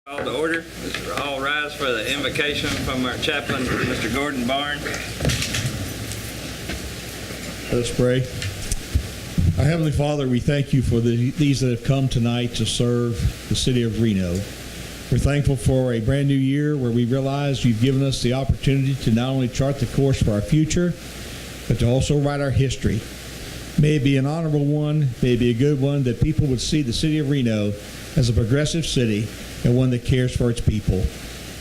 Call to order. All rise for the invocation from our chaplain, Mr. Gordon Barnes. Let's pray. Our Heavenly Father, we thank you for these that have come tonight to serve the city of Reno. We're thankful for a brand new year where we realize you've given us the opportunity to not only chart the course for our future, but to also write our history. May it be an honorable one, may it be a good one, that people would see the city of Reno as a progressive city and one that cares for its people.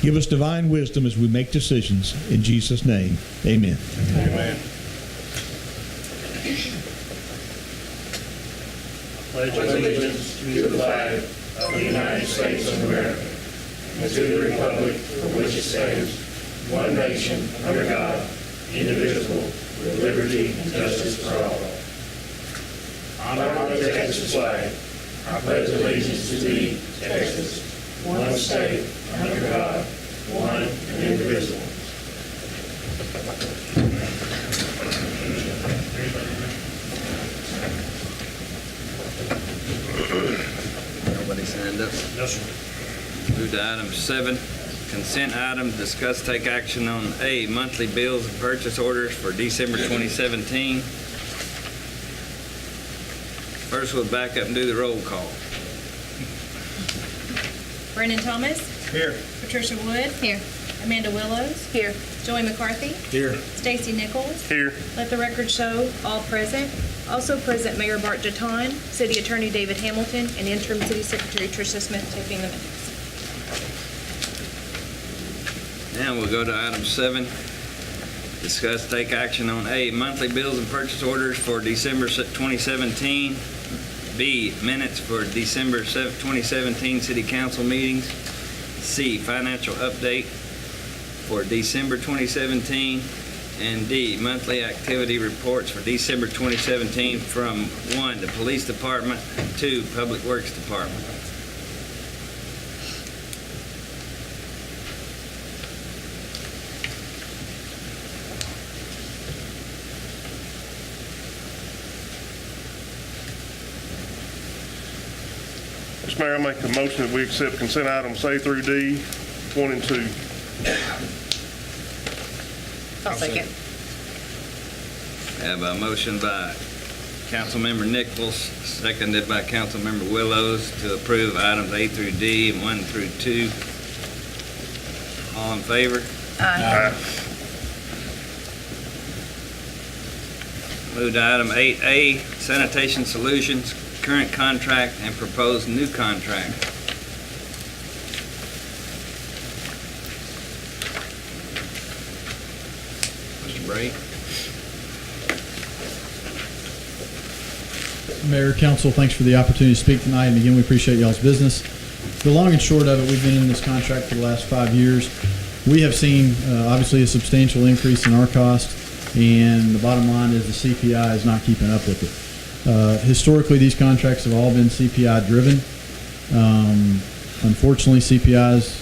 Give us divine wisdom as we make decisions. In Jesus' name, amen. Amen. Pledge allegiance to the flag of the United States of America and to the republic for which it stands, one nation, under God, indivisible, with liberty and justice for all. Honor the Texas flag. I pledge allegiance to thee, Texas, one state, under God, one and indivisible. Nobody signed up. No, sir. Move to item 7, consent item, discuss take action on A, monthly bills and purchase orders for December 2017. First, we'll back up and do the roll call. Brennan Thomas. Here. Patricia Wood. Here. Amanda Willows. Here. Joey McCarthy. Here. Stacy Nichols. Here. Let the record show all present. Also present Mayor Bart Jeton, City Attorney David Hamilton, and Interim City Secretary Tricia Smith taking the minutes. Now we'll go to item 7, discuss take action on A, monthly bills and purchase orders for December 2017. B, minutes for December 2017 city council meetings. C, financial update for December 2017. And D, monthly activity reports for December 2017 from 1, the police department, and 2, public works department. Mr. Mayor, I make a motion that we accept consent items A through D, 1 and 2. I'll second. I have a motion by Councilmember Nichols, seconded by Councilmember Willows, to approve items A through D and 1 through 2. All in favor? Aye. Move to item 8A, sanitation solutions, current contract and proposed new contract. Mr. Bray? Mayor, Council, thanks for the opportunity to speak tonight, and again, we appreciate y'all's business. The long and short of it, we've been in this contract for the last 5 years. We have seen, obviously, a substantial increase in our cost, and the bottom line is the CPI is not keeping up with it. Historically, these contracts have all been CPI driven. Unfortunately, CPI is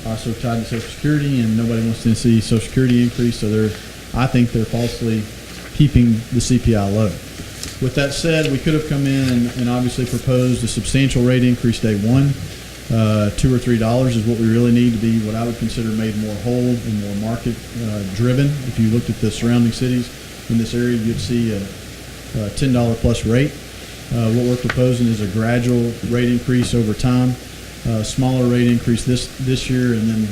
also tied to Social Security, and nobody wants to see Social Security increase, so I think they're falsely keeping the CPI low. With that said, we could have come in and obviously proposed a substantial rate increase day one. $2 or $3 is what we really need to be what I would consider made more whole and more market driven. If you looked at the surrounding cities in this area, you'd see a $10 plus rate. What we're proposing is a gradual rate increase over time, smaller rate increase this year, and then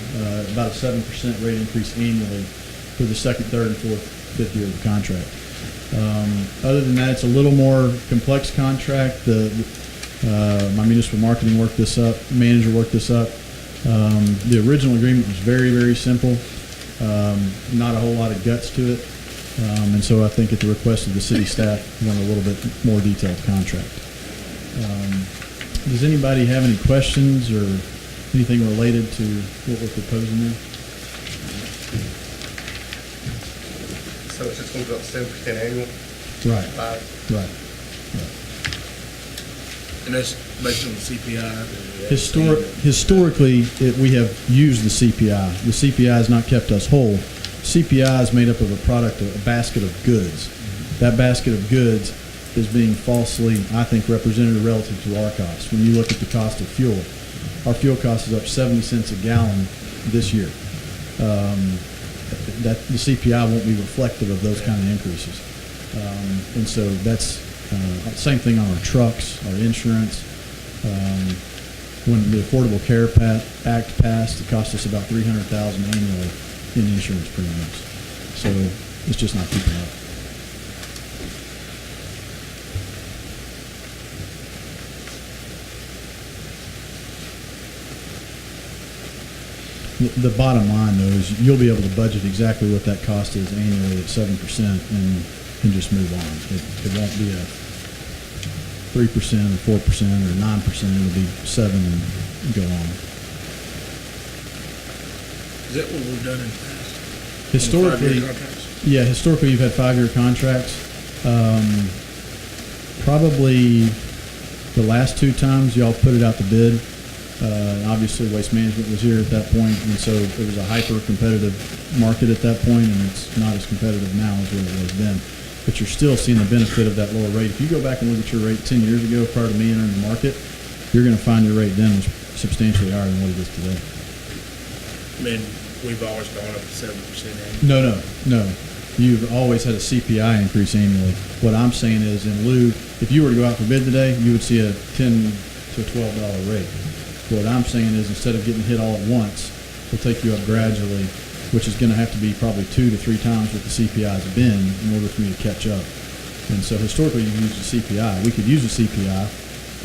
about a 7% rate increase annually for the second, third, and fourth, fifth year of the contract. Other than that, it's a little more complex contract. My municipal marketing manager worked this up. The original agreement was very, very simple. Not a whole lot of guts to it. And so I think at the request of the city staff, we want a little bit more detailed contract. Does anybody have any questions or anything related to what we're proposing there? So it's just going to go up 7% annual? Right. Right. And that's based on the CPI? Historically, we have used the CPI. The CPI has not kept us whole. CPI is made up of a basket of goods. That basket of goods is being falsely, I think, represented relative to our costs. When you look at the cost of fuel, our fuel cost is up 70 cents a gallon this year. That the CPI won't be reflective of those kind of increases. And so that's same thing on our trucks, our insurance. When the Affordable Care Act passed, it cost us about $300,000 annually in insurance premiums. So it's just not keeping up. The bottom line, though, is you'll be able to budget exactly what that cost is annually at 7% and just move on. It won't be a 3% or 4% or 9%. It'll be 7 and go on. Is that what we've done in the past? Historically, 5-year contracts? yeah, historically you've had 5-year contracts. Probably the last 2 times y'all put it out to bid. And obviously, Waste Management was here at that point, and so it was a hyper-competitive market at that point, and it's not as competitive now as what it was then. But you're still seeing the benefit of that lower rate. If you go back and look at your rate 10 years ago prior to me entering the market, you're going to find your rate then was substantially higher than what it is today. I mean, we've always gone up to 7% annually. No. You've always had a CPI increase annually. What I'm saying is, in lieu, if you were to go out for bid today, you would see a $10 to $12 rate. What I'm saying is, instead of getting hit all at once, we'll take you up gradually, which is going to have to be probably 2 to 3 times what the CPI has been in order for me to catch up. And so historically, you've used the CPI. We could use the CPI,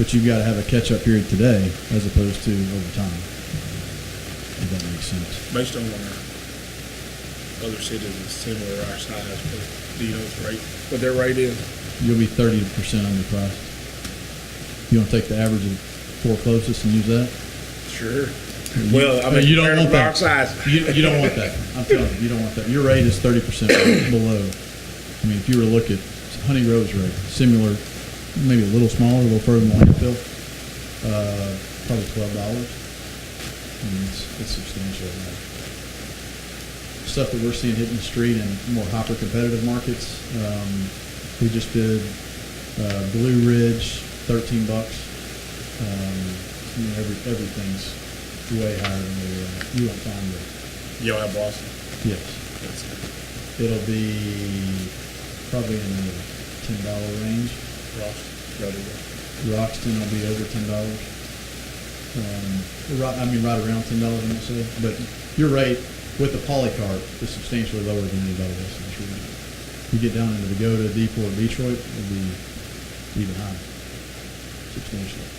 but you've got to have a catch-up period today as opposed to over time. If that makes sense. Based on our other cities that's similar to our size, but do you know what their rate is? You'll be 30% underpriced. You want to take the average of 4 closest and use that? Sure. Well, I mean, you don't want our that. size. You don't want that. I'm telling you, you don't want that. Your rate is 30% below. I mean, if you were to look at Honey Road's rate, similar, maybe a little smaller, a little further than the landfill, probably $12. I mean, it's substantial. Stuff that we're seeing hitting the street in more hyper-competitive markets, we just did Blue Ridge, $13. You know, everything's way higher than we were at. You won't find it. Y'all have Boston? Yes. It'll be probably in the $10 range. Roxton will be over $10. Right around $10, I'm gonna say. But your rate with the polycart is substantially lower than anybody else in this region. You get down into Vigoda, Depot, or Detroit, it'll be even higher. Substantially.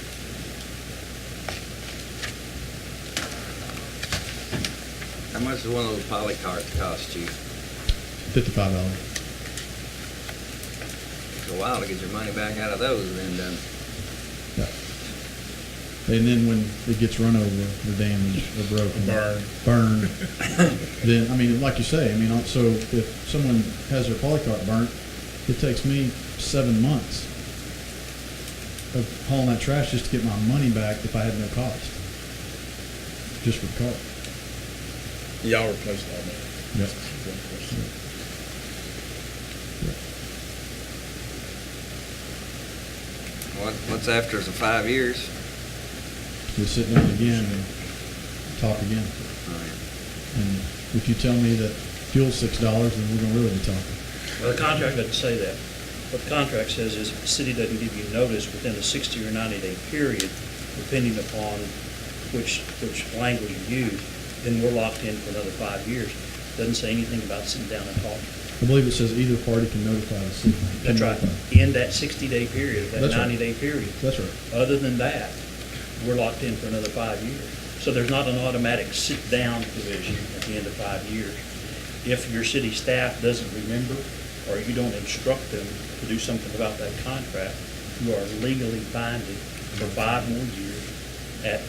How much does one of those polycarts cost you? $55. It's a while to get your money back out of those, then done. Yeah. And then when it gets run over or damaged or broken, burned, then, I mean, like you say, I mean, so if someone has their polycart burnt, it takes me 7 months of hauling that trash just to get my money back if I had no cost, just for the cart. Y'all replaced all that. Yep. What's after the 5 years? We'll sit down again and talk again. And if you tell me that fuel's $6, then we're gonna really be talking. Well, the contract doesn't say that. What the contract says is if the city doesn't give you notice within a 60 or 90-day period, depending upon which language you use, then we're locked in for another 5 years. Doesn't say anything about sitting down and talking. I believe it says either party can notify the city. That's right. In that 60-day period, that That's right. 90-day period. That's right. Other than that, we're locked in for another 5 years. So there's not an automatic sit-down provision at the end of 5 years. If your city staff doesn't remember or you don't instruct them to do something about that contract, you are legally binded for 5 more years at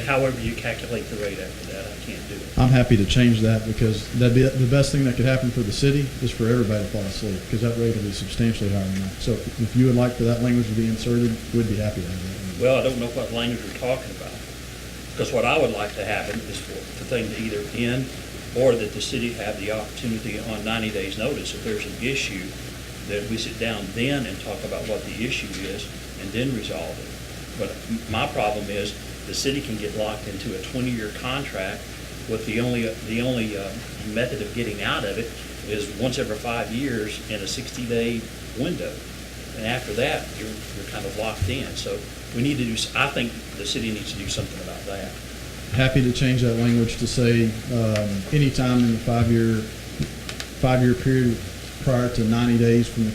however you calculate the rate after that. I can't do it. I'm happy to change that because that'd be the best thing that could happen for the city is for everybody to fall asleep because that rate will be substantially higher than that. So if you would like for that language to be inserted, we'd be happy to have that. Well, I don't know what language we're talking about. Because what I would like to happen is for the thing to either end or that the city have the opportunity on 90 days notice if there's an issue that we sit down then and talk about what the issue is and then resolve it. But my problem is the city can get locked into a 20-year contract with the only method of getting out of it is once every 5 years in a 60-day window. And after that, you're kind of locked in. So we need to do, I think the city needs to do something about that. Happy to change that language to say, anytime in the five-year period prior to 90 days from the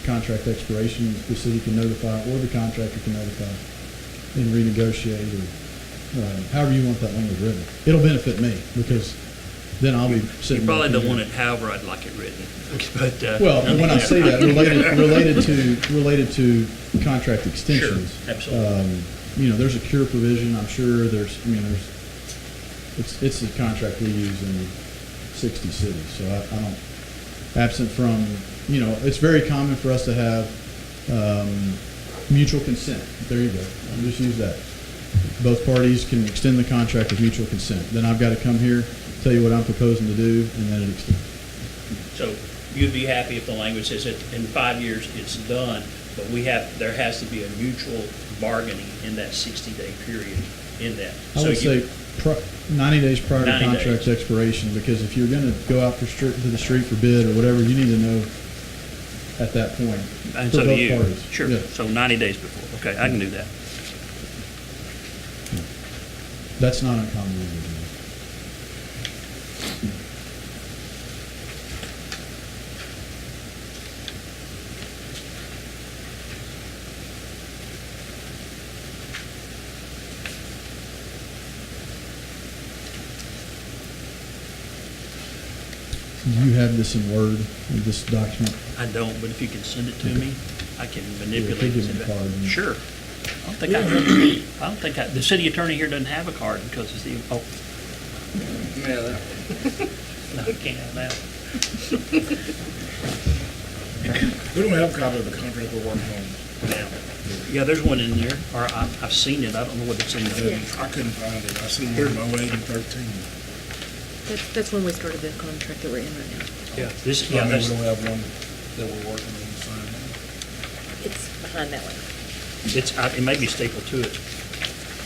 contract expiration, the city can notify, or the contractor can notify and renegotiate, or however you want that language written. It'll benefit me, because then I'll be You sitting. probably back don't here. want it however I'd like it written. But, Well, when I say that, related to contract extensions. Sure, absolutely. There's a cure provision, I'm sure, it's a contract we use in 60 cities, so I don't, absent from, it's very common for us to have mutual consent. There you go. I'll just use that. Both parties can extend the contract with mutual consent. Then I've got to come here, tell you what I'm proposing to do, and then it extends. So you'd be happy if the language says that in 5 years it's done, but there has to be a mutual bargaining in that 60-day period in that. I So would you- say 90 days prior to 90 contract days. expiration, because if you're going to go out to the street for bid or whatever, you need to know at that point. And for so do both you. parties. Sure. Yeah. So 90 days before. Okay, I can do that. That's not uncommon. to do. Do you have this in Word, this document? I don't, but if you can send it to me, I can manipulate could give it. me a card. Sure. I don't think the city attorney here doesn't have a card because it's the, Yeah, no, he can't have that. We don't have a copy of the contract we're working on now. Yeah, there's one in there, or I've seen it. I don't know what it's in there. I couldn't find it. I seen it in 08 and 13. That's when we started the contract that we're in right now. Yeah, this, I yeah, mean, that's, we don't have one that we're working on to sign. It's behind that one. it may be stapled to it.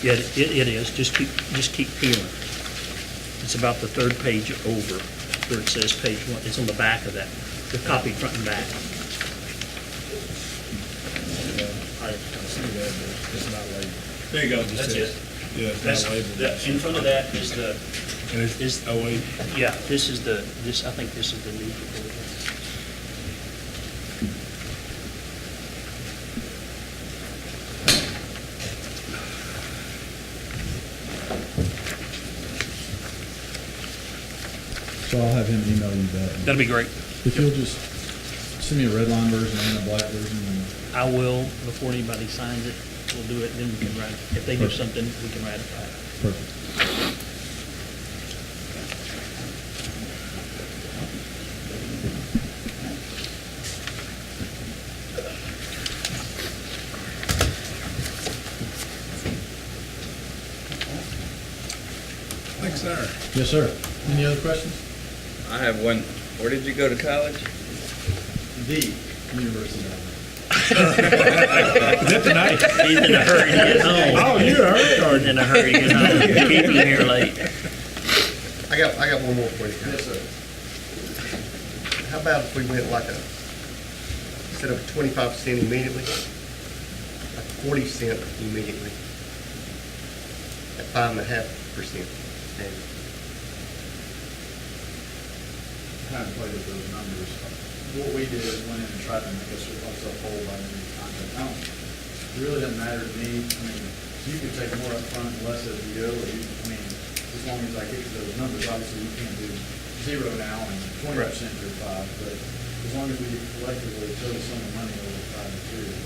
Yeah, it is. Just keep peeling. It's about the third page over where it says page 1. It's on the back of that, the copy front and back. I can see that, but it's not labeled. There you go. That's it. Yeah, it's That's, not labeled. in front of that is the, And it's 08. yeah, I think this is the new proposal. So I'll have him email you that. That'd be great. If you'll just send me a red line version and a black version, and I will, before anybody signs it, we'll do it, then we can write, if they do something, we can ratify it. perfect. Thanks, sir. Yes, sir. Any other questions? I have one. Where did you go to college? The University of Is that tonight? He's in a hurry to get home. Oh, you heard, He's in a hurry to get home. Keep you here late. I got one more question. Yes, sir. How about if we went like instead of 25% immediately, like 40 cent immediately, at 5.5%? I haven't played with those numbers. What we did is went in and tried to make us whole by the end of the contract. It really doesn't matter to me. I mean, you could take more upfront and less as we go, or as long as I get to those numbers, obviously you can't do 0 now and 20% through 5, but as long as we collectively total sum of money over the 5-year period.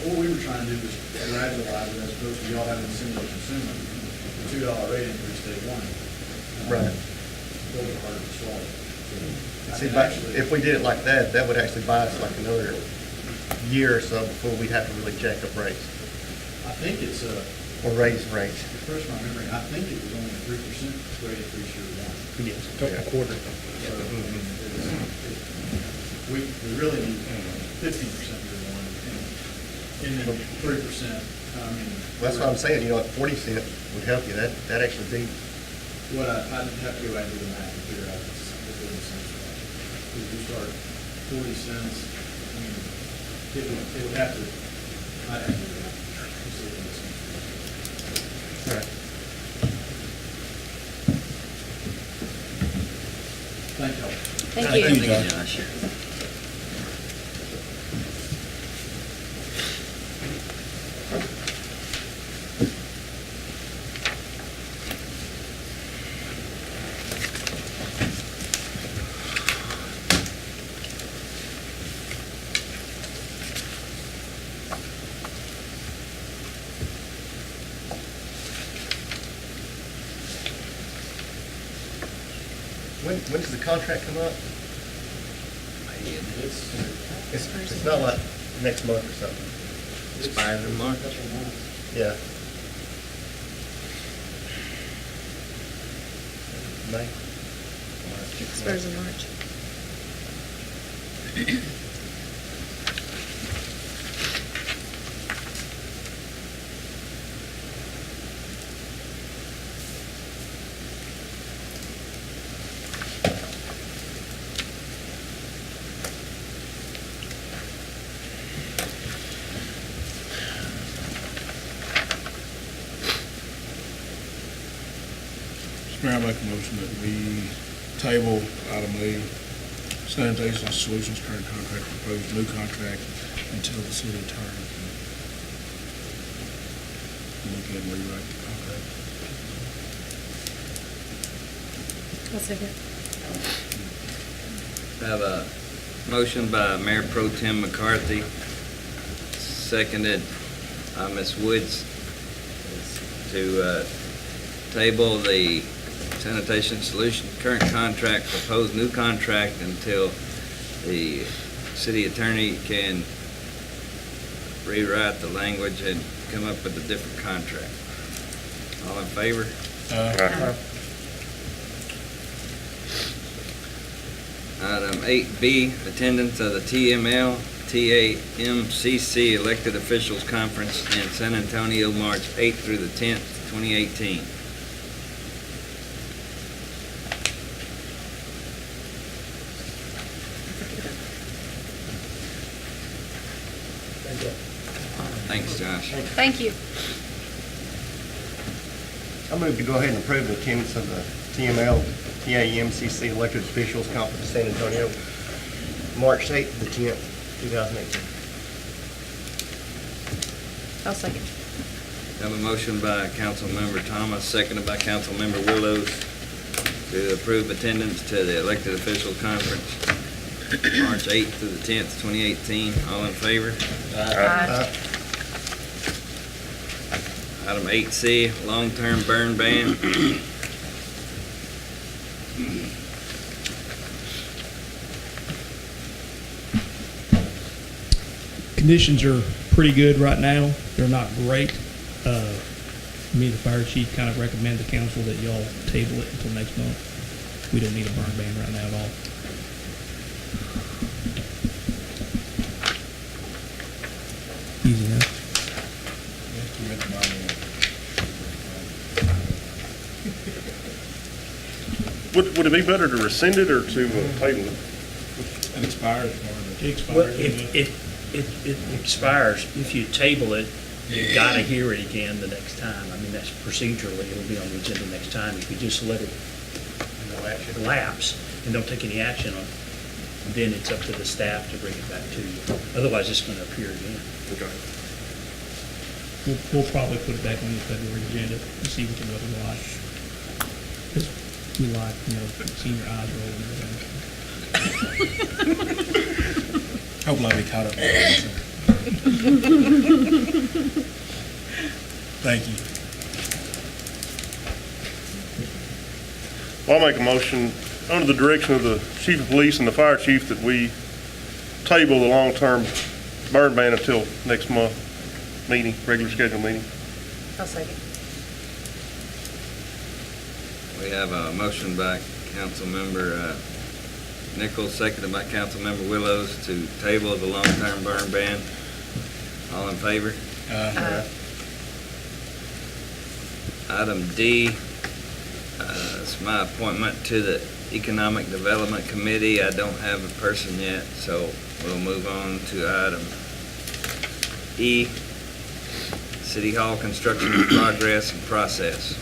What we were trying to do was gradualize it as opposed to y'all having a similar consumer, the $2 rate increase day one. Right. Those are harder to swallow. See, if we did it like that, that would actually buy us like another year or so before we'd have to really jack up rates I think it's or raise rates. refresh my memory, I think it was only a 3% rate increase year one. Yes. A quarter. So, we really need 15% year one, and then 3% That's what I'm saying, you know, 40 cents would help you. That actually be, What I'd have to go back and do the math and figure out if it's within the cents. If you start 40 cents, I mean, it would have to, I'd have to do that. It's within the cents. all right. Thank you. Thank you. Thank you, Josh. When does the contract come up? It's not like next month or something. Expires in March. Yeah. May? Expires in March. Mr. Mayor, I make a motion that we table item A, sanitation solutions current contract, proposed new contract until the city attorney can look at and rewrite the contract. I'll second. Have a motion by Mayor Pro Tem McCarthy, seconded by Ms. Woods, to table the sanitation solution current contract, proposed new contract until the city attorney can rewrite the language and come up with a different contract. All in favor? Item 8B, attendance of the TML, TAMCC Elected Officials Conference in San Antonio, March 8th through the 10th, 2018. Thanks, Josh. Thank you. I move to go ahead and approve the attendance of the TML, TAMCC elected officials conference in San Antonio, March 8th to the 10th, 2018. I'll second. Have a motion by Councilmember Thomas, seconded by Councilmember Willows, to approve attendance to the elected officials conference, March 8th through the 10th, 2018. All in favor? Aye. Item 8C, long-term burn ban. Conditions are pretty good right now. They're not great. Me, the fire chief, kind of recommend the council that y'all table it until next month. We don't need a burn ban right now at all. Easy enough. Would it be better to rescind it or to table it? It expires. It Well, expires. if it expires, if you table it, you gotta hear it again the next time. I mean, that's procedurally, it'll be on the agenda next time. If you just let it lapse and don't take any action on it, then it's up to the staff to bring it back to you. Otherwise, it's gonna appear again. Okay. We'll probably put it back on the February agenda and see what the weather like. 'Cause we like, seeing your eyes roll and everything. Hope I'll be caught up. Thank you. Well, I'll make a motion, under the direction of the chief of police and the fire chief, that we table the long-term burn ban until next month meeting, regular scheduled meeting. I'll second. We have a motion by Councilmember Nichols, seconded by Councilmember Willows, to table the long-term burn ban. All in favor? Aye. Item D, it's my appointment to the Economic Development Committee. I don't have a person yet, so we'll move on to item E, City Hall construction progress and process.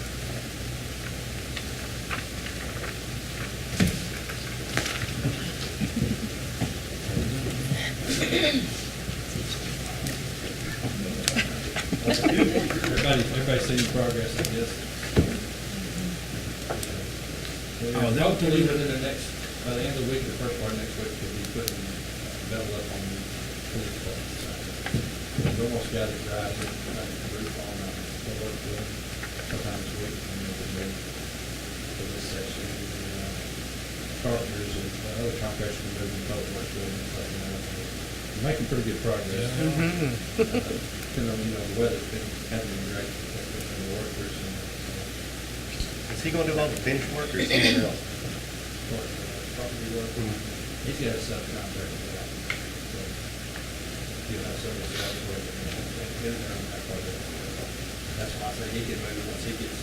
Everybody's seen the progress, I guess. Hopefully within the next, by the end of the week, or the first part of next week, we'll be putting metal up on the police department side. We've almost got it right, the roof on, we'll work with them sometime this week, and then we'll be ready for this session. Carpenters and other contractors are moving public works buildings right now. We're making pretty good progress. Depending on, the weather's hasn't been great, for the workers and, Is he gonna do all the finish work or someone else? property work. He's got a subcontractor for that. So, he'll have several sites working and get it done that project. That's why I say he can move, once he gets,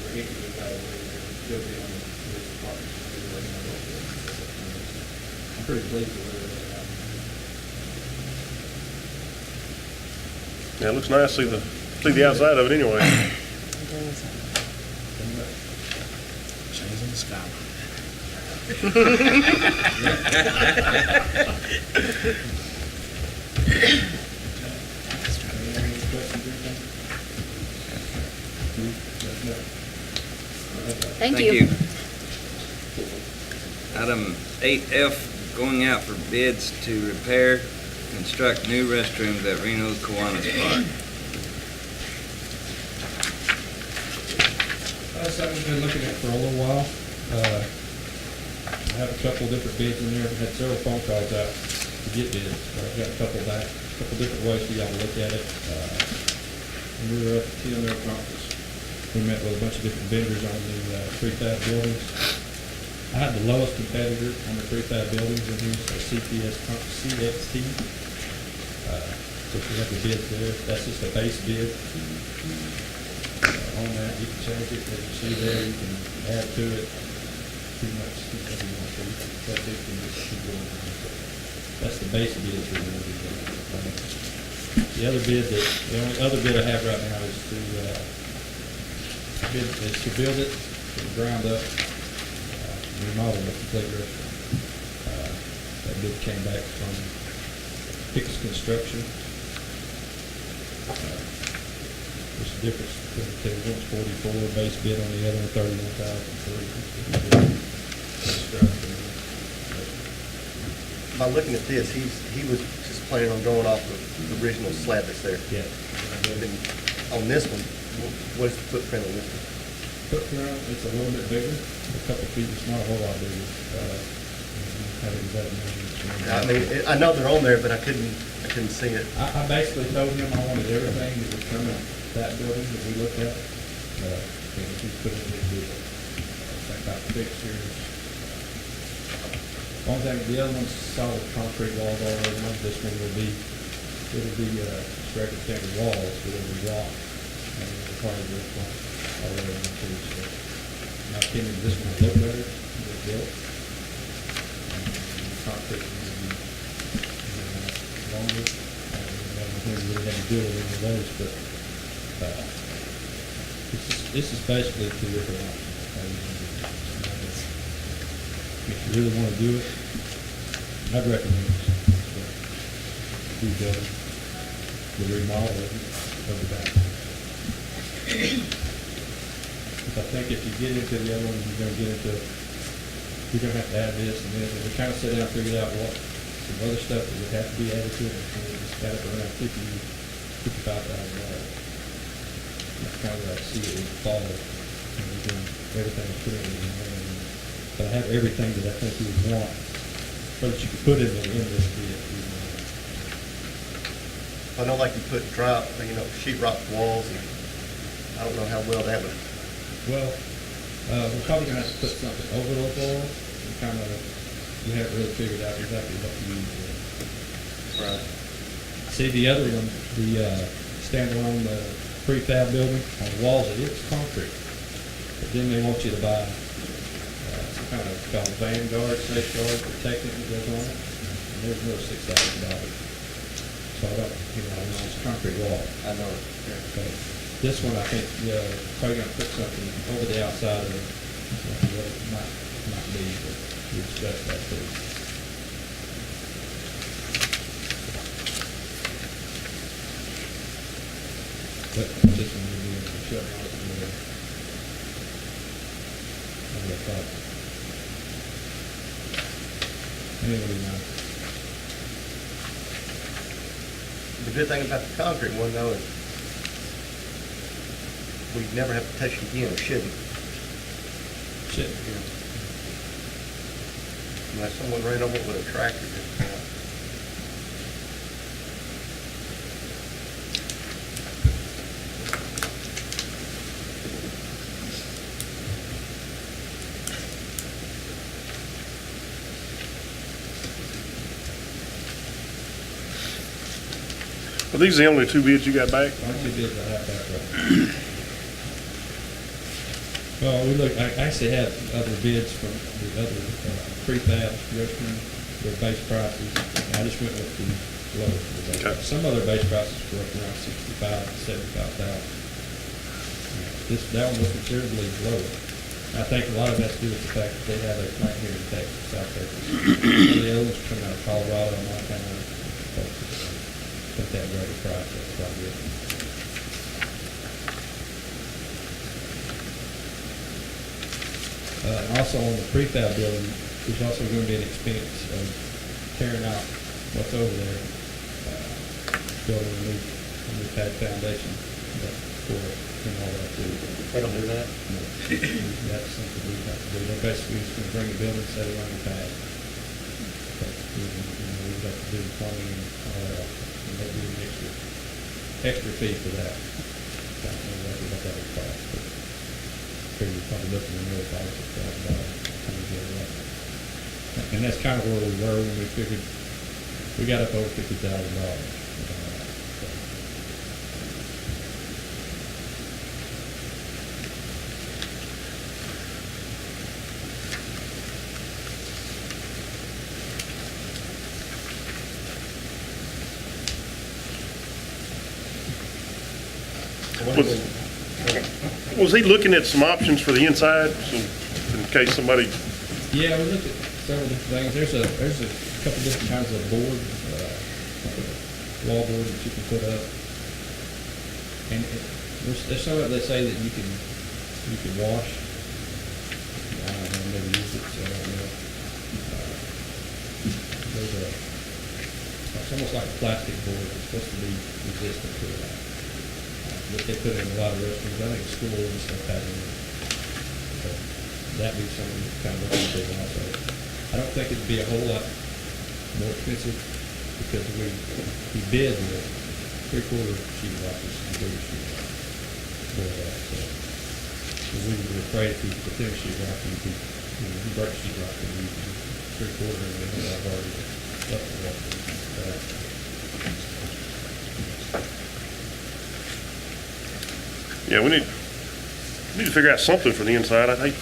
where he can move out of the way, he'll be on the police department. He'll be working on both of them. I'm pretty pleased with where they're at. Yeah, it looks nice, see the outside of it anyway. Chains in the sky. Thank you. Item 8F, going out for bids to repair, construct new restrooms at Reno Kiwanis Park. That's something we've been looking at for a little while. I have a couple different bids in there. I've had several phone calls out to get bids. I've got a couple back, a couple different ways for y'all to look at it. When we were up at TML conference, we met with a bunch of different vendors on the prefab buildings. I had the lowest competitor on the prefab buildings in here, so CXT. So if you have the bids there, that's just a base bid. On that, you can change it, as you see there, you can add to it, pretty much whatever you want to. That's it, you can just keep going. That's the base bid for the bid. The other bid the only other bid I have right now is to build it from the ground up, remodel the complete restaurant. That bid came back from Hicks Construction. There's a difference between the two. One's 44, base bid on the other one, 31,003. By looking at this, he was just planning on going off the original slab that's there. Yeah. And on this one, what is the footprint on this one? Footprint, it's a little bit bigger, a couple feet, it's not a whole lot bigger. Have exact measurements. I mean, I know they're on there, but I couldn't see it. I basically told him I wanted everything that was coming that building that we looked at. And he's put in a big deal. Think about fixtures. One thing, the other one's solid concrete walls all over. This one will be, it'll be straight rectangular walls, but it'll be rock. And it'll probably be all over too. So, in my opinion, this one will look better than it's built. And the concrete will be longer. I don't think we really have to do it with those, but this is basically two different options. If you really want to do it, I'd recommend the remodel of the back. Because I think if you get into the other one, you're going to have to add this and this, and we kind of sit down and figured out what some other stuff that would have to be added to it, and we just got it around $55,000. That's kind of where I see it would fall, and we can, everything is put in there. But I have everything that I think you would want, so that you could put in this bid. I know, like you put sheetrock walls, and I don't know how well that would. Well, we're probably gonna have to put something over those walls, and kind of, we haven't really figured out exactly what to use there. Right. See, the other one, the standalone prefab building. On the walls, it's concrete. But then they want you to buy some kind of called Vanguard, safeguard protection that goes on it. And there's no $6,000. So I don't, it's a concrete wall. I know. So this one, I think, probably gonna put something over the outside of it. What it might be, but we discussed that too. But this one will be shut out from there. On the top. Anyway, it'll be nice. The good thing about the concrete one though is we'd never have to touch it again, or shouldn't. Shit. Unless someone ran over it with a tractor. Are these the only two bids you got back? I actually did that back right. Well, I actually had other bids from the other prefab restroom, their base prices. And I just went with the lowest. of the base. Okay. Some other base prices were up around 65 to 75,000. That one was considerably lower. I think a lot of that's due to the fact that they have a plant here in Texas, South Texas. Some of the others coming out of Colorado and Montana. Put that greater price, that's probably it. And also on the prefab building, there's also going to be an expense of tearing out what's over there, building a new pad foundation for it and all that too. They don't do that? No. That's something we have to do. They're basically just going to bring the building, set it on the pad. But we have to do the plumbing and all that. And they do an extra fee for that. I don't know exactly what that would cost, but figure you're probably looking at another $5,000 And that's kind of where we were when we figured we got up over $50,000. Was he looking at some options for the inside, so in case somebody, Yeah, we looked at several different things. There's a couple different kinds of board, wall board that you can put up. And there's some of it that say that you can wash. I don't know, I've never used it, so I don't know. It's almost like plastic board. It's supposed to be resistant to that. But they put it in a lot of restrooms. I think schools and stuff have it. So that'd be something to kind of look into also. I don't think it'd be a whole lot more expensive because we bid the 3/4 sheet rockers and 3 sheet rockers for that. So we would be afraid if we put 10 sheet rock, you break sheet rock and you 3/4 and then I've already left the rock. yeah, we need to figure out something for the inside. I'd hate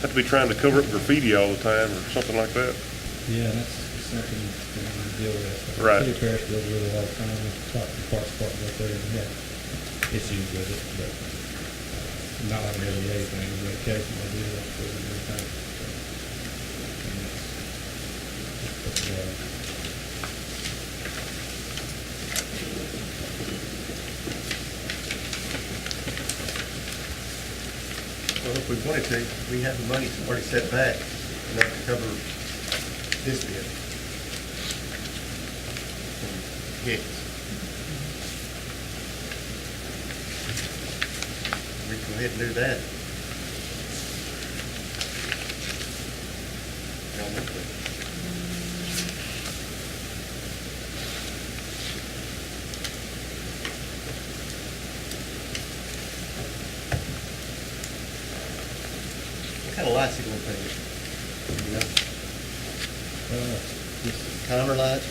have to be trying to cover up graffiti all the time or something like that. Yeah, that's something we deal with. Right. City Parish deals with it all the time. We talk to the parks department up there and we have issues with it, but not like an everyday thing. But occasionally we do that for every time. Well, if we wanted to, we have the money already set back enough to cover this bid. Hicks. We can go ahead and do that. What kind of lights you gonna put? You know, Just, timer lights?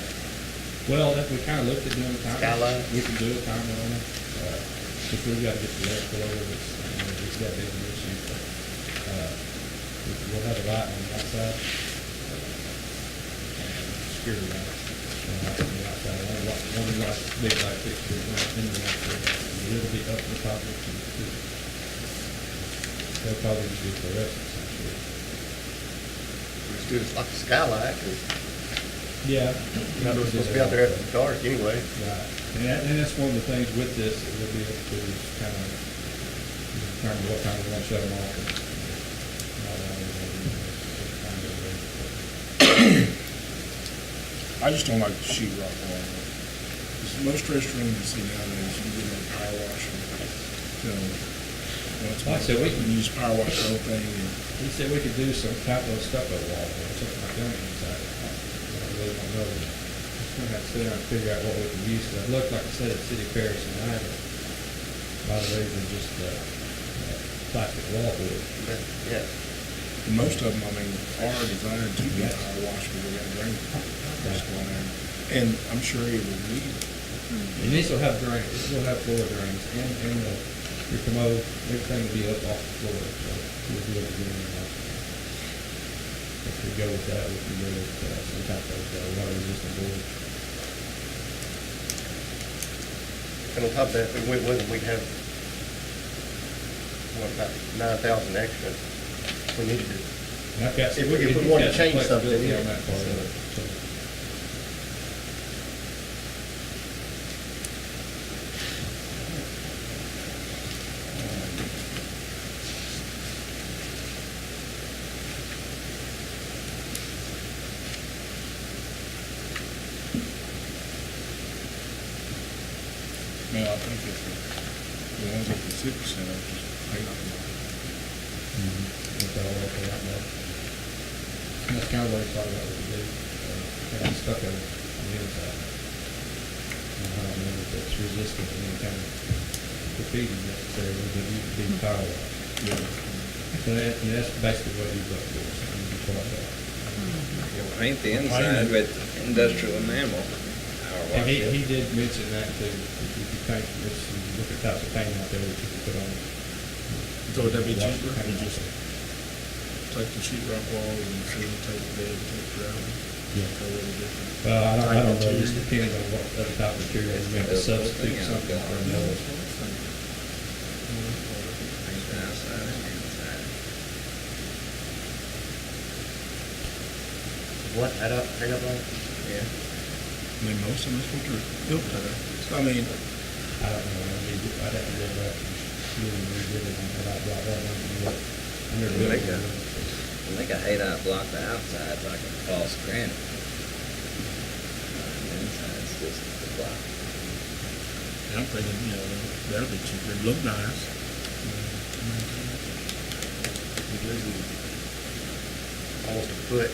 well, if we kind of looked at doing a timer. Skylight? We could do a timer on it. If we've got to get the electrical over this, it's got to be an issue, but, we'll have a light on the outside. Security light. On the outside, one light, big light fixture, one in the outside, a little bit up the top of it. They'll probably just be fluorescents, I'm sure. It's good, it's like a skylight, 'cause Yeah. you're not supposed to be out there after the dark anyway. Right, and that's one of the things with this, that we'll be able to do is kind of determine what time we want to shut them off. And all that, and kind of ready. I just don't like the sheet rock wall. 'Cause most restrooms you see nowadays, you get a power washer. So, well, it's Like I said, we can- use power wash the whole thing. And He said we could do some type of stucco wall or something like that inside. I really don't know. Just gonna have to sit down and figure out what we can use. 'Cause it looked, like I said, at City Parish and I, by the way, than just plastic wallboard. But, yeah, and most of them, I mean, are designed to be power wash, but they got drain. That's one there. And I'm sure it will need it. And this will have drains, this will have floor drains, and your commode, everything will be up off the floor, so we'll be able to get in there. If we go with that, we can go with some type of water resistant board. and on top of that, if we went with them, we'd have, what, about 9,000 extra if we needed to. And I've got some- If we we've wanted got to some change something, flexibility yeah. on that part of it, so. Now, I think if the ones at the civic center, just pay off them. With all that, that much. And that's kind of what I thought about what we do. And I'm stuck on the inside. I don't know if it's resistant to any kind of graffiti necessarily, but you can be power wash. Yeah. So that, and that's basically what he's up for, so you can try that. Paint the inside with industrial enamel. And he did mention that too, if you could paint, if you look at types of paint out there that you can put on. So would that be Wash cheaper? the paint You just off. take the sheet rock wall and seal the tape bed, take it around. Yeah. Go with it different. Well, I don't know, Type just material. depending on what other type of material, you may have to substitute something for another. Paint the outside and the inside. What, add up like? Yeah. I mean, most of them is what they're built to. I mean, I don't know, I'd have to go back and really redo it and about that one. I never Make built a, one. make a haydock block the outside like a false granite. The inside's just the block. I'm thinking, you know, that'll be cheaper. It'd look nice. Almost a foot,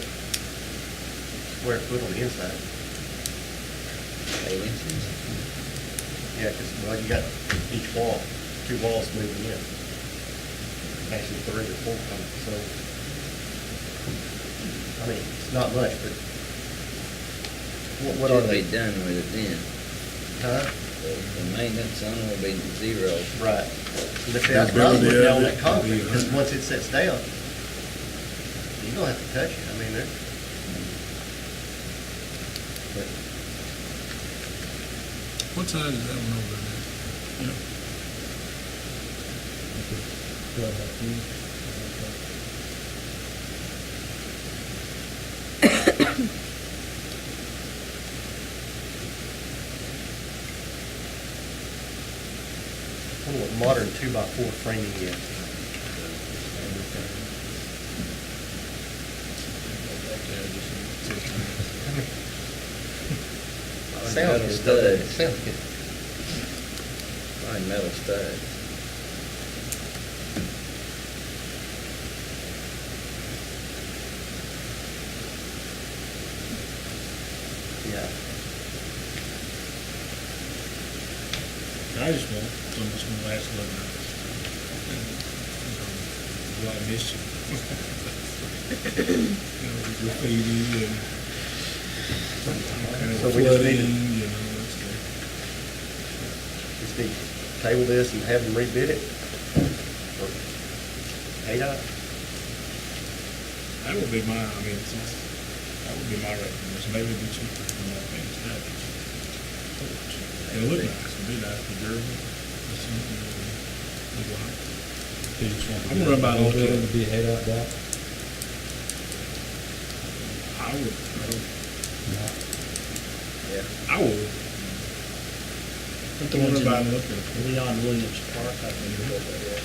square foot on the inside. 8 inches. Yeah, because, well, you got each wall, 2 walls moving in. Actually, 3 or 4 coming, so. I mean, it's not much, but what are Should they? be done with it then. Huh? The maintenance on it will be 0. Right. And if that's what I was looking at on that concrete, Yeah. because once it sets down, you don't have to touch it. I mean, they're. But What size is that one over there? Yeah. I don't know what modern 2x4 framing is. Sounds Metal good, doesn't it? studs. Sounds good. Like metal studs. Yeah. I just want something that's gonna last 11 hours. A lot of mischief. You know, graffiti and kind of So we just need to- flooding, you know, that's good. Just need table this and have them rebid it? Or ADOT? That would be my, I mean, that would be my recommendation, maybe it'd be cheaper than that thing. It'll look nice, it'll be nice, be durable, or something that we like. I'm gonna run by the building to be a head out dock. I would. I would. But the ones in Leon Williams Park, I think they're over there.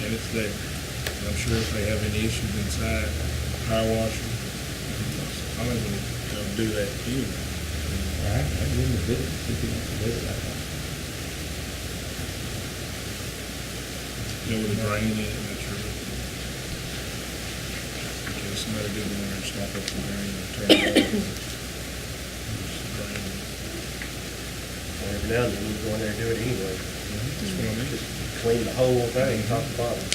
And it's there. And I'm sure if they have any issues inside, power washer, I'm not gonna do that anyway. All right, I give him a visit, see if he wants to visit that one. You know, with the drain in it, make sure that, in case somebody did go in there and stop up the drain and turn it over. Every now and then, we go in there and do it anyway. That's what I mean. Just clean the whole thing, top to bottom.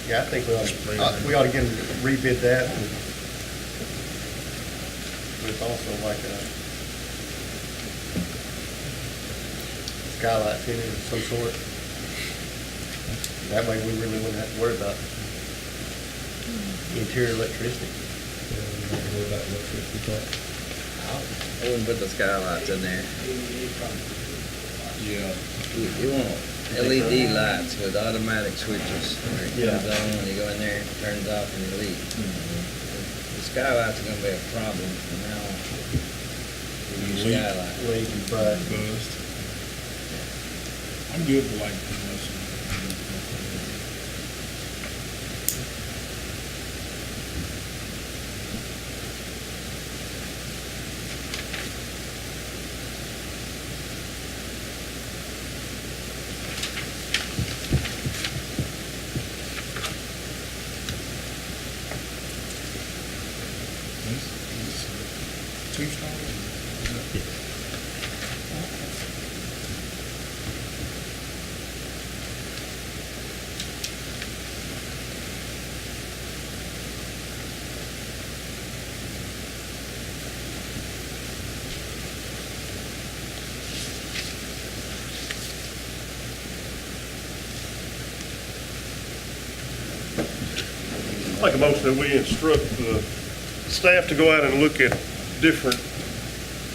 Yeah, I think we ought to get them to rebid that. But it's also like a skylight fitting of some sort. That way we really wouldn't have to worry about interior electricity. I wouldn't put the skylights in there. Yeah. You want LED lights with automatic switches. Where it comes on, and you go in there, turns off, and you leave. The skylights are gonna be a problem from now on. You use skylights. Leak and bust. Bust. I'm good for like unless two stars. Make a motion that we instruct the staff to go out and look at different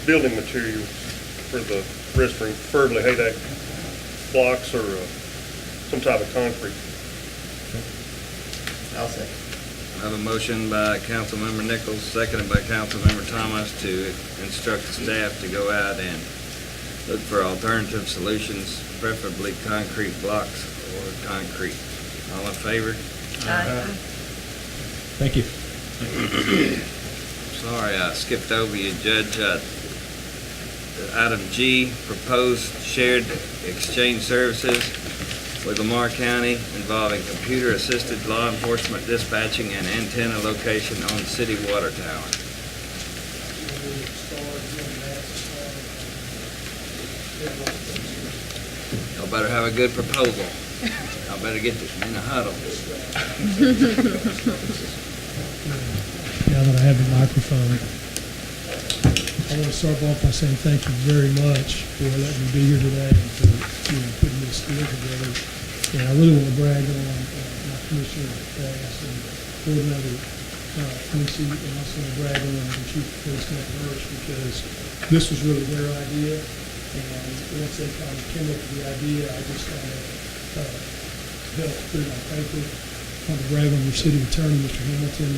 building materials for the restroom, preferably haystack blocks or some type of concrete. I'll say. I have a motion by Councilmember Nichols, seconded by Councilmember Thomas to instruct the staff to go out and look for alternative solutions, preferably concrete blocks or concrete. All in favor? Thank you. Sorry, I skipped over you, Judge. Item G, proposed shared exchange services with Lamar County involving computer-assisted law enforcement dispatching and antenna location on city water tower. Y'all better have a good proposal. Y'all better get this in a huddle. Now that I have the microphone, I want to start off by saying thank you very much for letting me be here today and for putting this deal together. And I really want to brag on my commissioner, and board member, Quincy, and also want to brag on the chief of police, Matt Hirsch, because this was really their idea. And once they kind of came up with the idea, I just kind of helped put it on paper. I want to brag on your city attorney, Mr. Hamilton.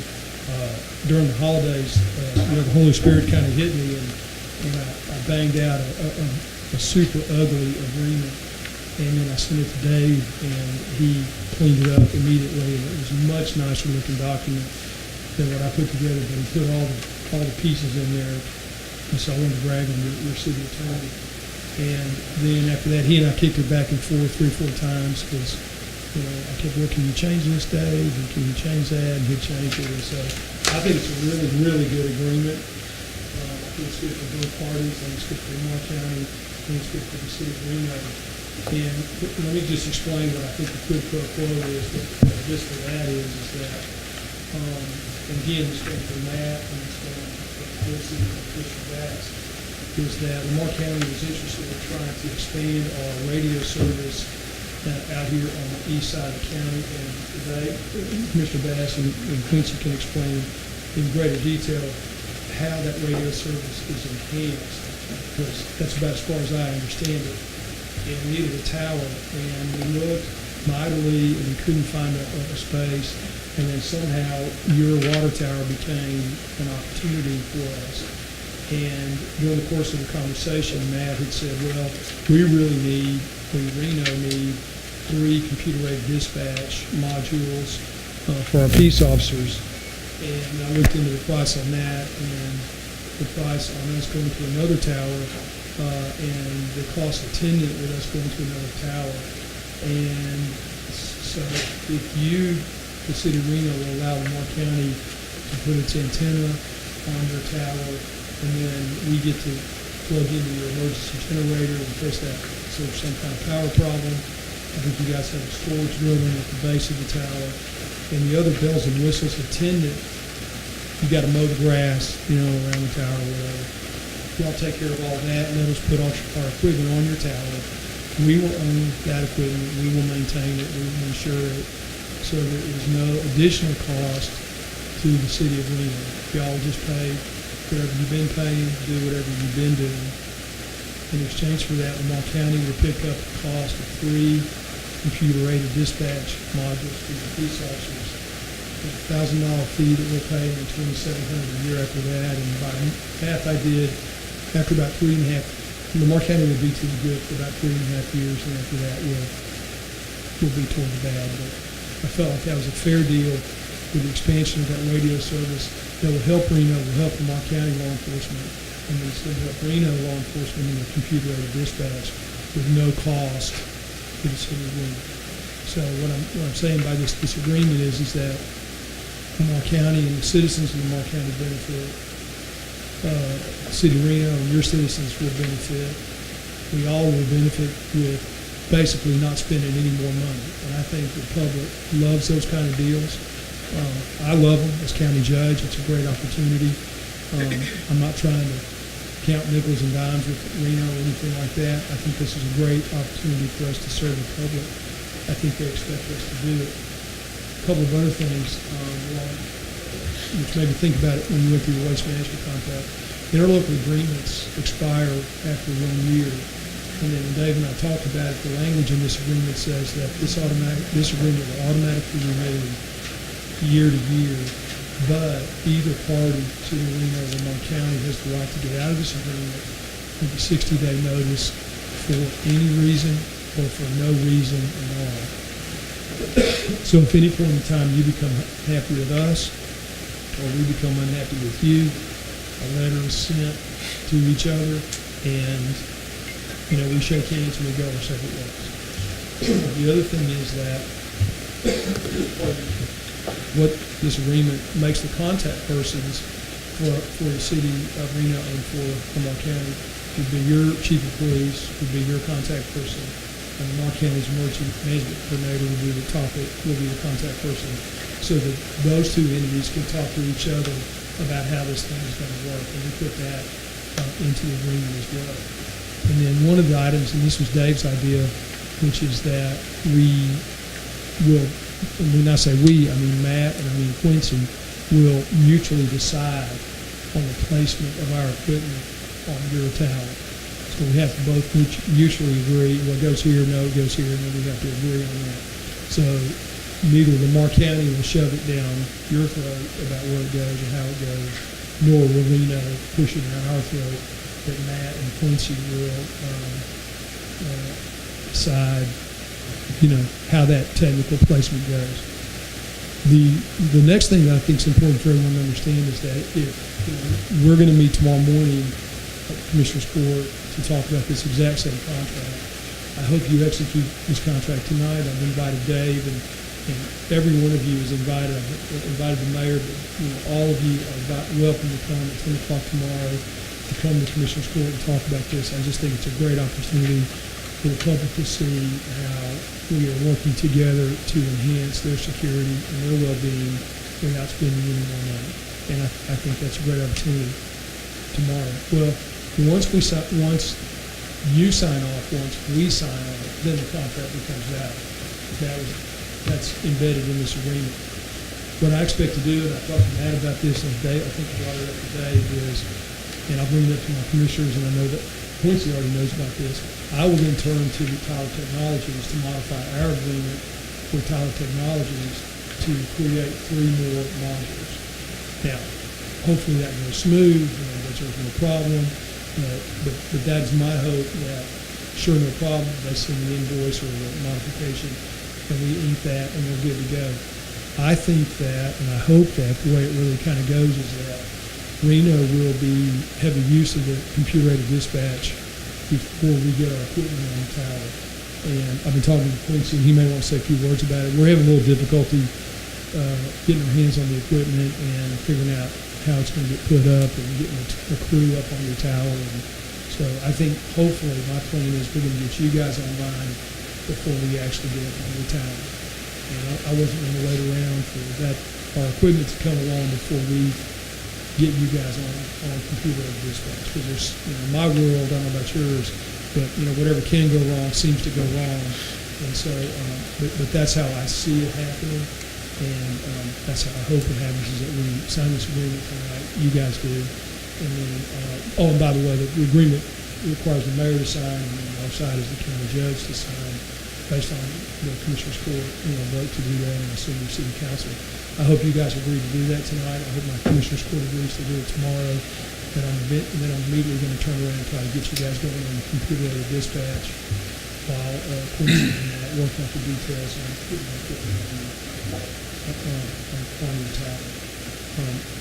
During the holidays, the Holy Spirit kind of hit me, and I banged out a super ugly agreement, and then I sent it to Dave, and he cleaned it up immediately, and it was a much nicer looking document than what I put together, but he put all the pieces in there, and so I wanted to brag on your city attorney. And then after that, he and I kicked it back and forth 3 or 4 times, because I kept working, can you change this, Dave, and can you change that, and he'd change it, and so I think it's a really, really good agreement. I think it's good for both parties, and it's good for Lamar County, and it's good for the city of Reno. And let me just explain what I think the quid pro quo is, just for that is that, and again, it's going for Matt, and it's going for Wilson and Commissioner Bass, is that Lamar County is interested in trying to expand our radio service out here on the east side of the county. And today, Commissioner Bass and Quincy can explain in greater detail how that radio service is enhanced, because that's about as far as I understand it. And we needed a tower, and we looked mightily and we couldn't find a space. And then somehow your water tower became an opportunity for us. And during the course of the conversation, Matt had said, well, we Reno need 3 computer-aided dispatch modules for our peace officers. And I looked into the price on that, and the price on us going to another tower, and the cost attendant with us going to another tower. And so if the city of Reno will allow Lamar County to put its antenna on their tower, and then we get to plug into your emergency generator in case that there's some kind of power problem. I think you guys have a storage building at the base of the tower. And the other bells and whistles attendant, you got to mow the grass, around the tower or whatever. Y'all take care of all that, and let us put our equipment on your tower. We will own that equipment. We will maintain it. We will insure it. So there is no additional cost to the city of Reno. Y'all just pay whatever you've been paying, do whatever you've been doing. In exchange for that, Lamar County will pick up the cost of 3 computer-aided dispatch modules for the police officers. There's a $1,000 fee that we'll pay, and $2,700 a year after that. And by math I did, after about 3.5, Lamar County will be to the good for about 3.5 years, and after that we'll be toward the bad. But I felt like that was a fair deal with the expansion of that radio service that will help Reno, will help Lamar County law enforcement, and then still help Reno law enforcement in the computer-aided dispatch with no cost to the city of Reno. So what I'm saying by this agreement is that Lamar County and the citizens of Lamar County benefit, the city of Reno and your citizens will benefit. We all will benefit with basically not spending any more money. And I think the public loves those kind of deals. I love them as county judge. It's a great opportunity. I'm not trying to count nickels and dimes with Reno or anything like that. I think this is a great opportunity for us to serve the public. I think they expect us to do it. A couple of other things, which made me think about it when you went through the waste management contract. Interlocal agreements expire after 1 year. And then Dave and I talked about it. The language in this agreement says that this agreement will automatically renew year to year, but either party, City of Reno or Lamar County, has the right to get out of this agreement with a 60-day notice for any reason or for no reason at all. So if any point in time you become happy with us or we become unhappy with you, a letter is sent to each other, and we shake hands and we go our separate ways. The other thing is that what this agreement makes the contact persons for the city of Reno and for Lamar County would be your chief of police, would be your contact person, and Lamar County's emergency management coordinator will be the contact person, so that those two entities can talk to each other about how this thing is going to work, and we put that into the agreement as well. And then one of the items, and this was Dave's idea, which is that we will, and when I say we, I mean Matt and I mean Quincy, will mutually decide on the placement of our equipment on your tower. So we have to both mutually agree, what goes here, no, it goes here, and then we have to agree on that. So neither Lamar County will shove it down your throat about where it goes and how it goes, nor will Reno push it down our throat, that Matt and Quincy will decide, how that technical placement goes. The next thing that I think is important for everyone to understand is that if we're going to meet tomorrow morning at Commissioner's Court to talk about this exact same contract, I hope you execute this contract tonight. I've invited Dave, and every one of you is invited. I've invited the mayor, but all of you are welcome to come at 10 o'clock tomorrow to come to Commissioner's Court and talk about this. I just think it's a great opportunity for the public to see how we are working together to enhance their security and their well-being without spending any more money. And I think that's a great opportunity. tomorrow. Well, once you sign off, once we sign off, then the contract becomes valid. That's embedded in this agreement. What I expect to do, and I talked to Matt about this on the day, I think I brought it up today, is, and I'll bring it up to my commissioners, and I know that Quincy already knows about this, I will then turn to Tyler Technologies to modify our agreement with Tyler Technologies to create 3 more modules. Now, hopefully that goes smooth, there's no problem, but that is my hope, that sure, no problem, they send the invoice or the modification, and we ink that, and we're good to go. I think that, and I hope that, the way it really kind of goes is that Reno will be heavy use of the computer-aided dispatch before we get our equipment on the tower. And I've been talking to Quincy, and he may want to say a few words about it. We're having a little difficulty getting our hands on the equipment and figuring out how it's going to get put up and getting a crew up on the tower. And so I think hopefully my plan is we're going to get you guys online before we actually get up on the tower. And I wasn't going to wait around for that, our equipment to come along before we get you guys on computer dispatch. Because there's, my world, I don't know about yours, but, whatever can go wrong seems to go wrong. And so, but that's how I see it happening. And that's how I hope it happens, is that we sign this agreement tonight, you guys do. And then, and by the way, the agreement requires the mayor to sign, and then our side is the county judge to sign, based on the commissioner's court, vote to do that, and I assume the city council. I hope you guys agree to do that tonight. I hope my commissioner's court agrees to do it tomorrow. And then I'm immediately going to turn around and try to get you guys going on the computer-aided dispatch while Quincy and working out the details on putting the equipment on the tower.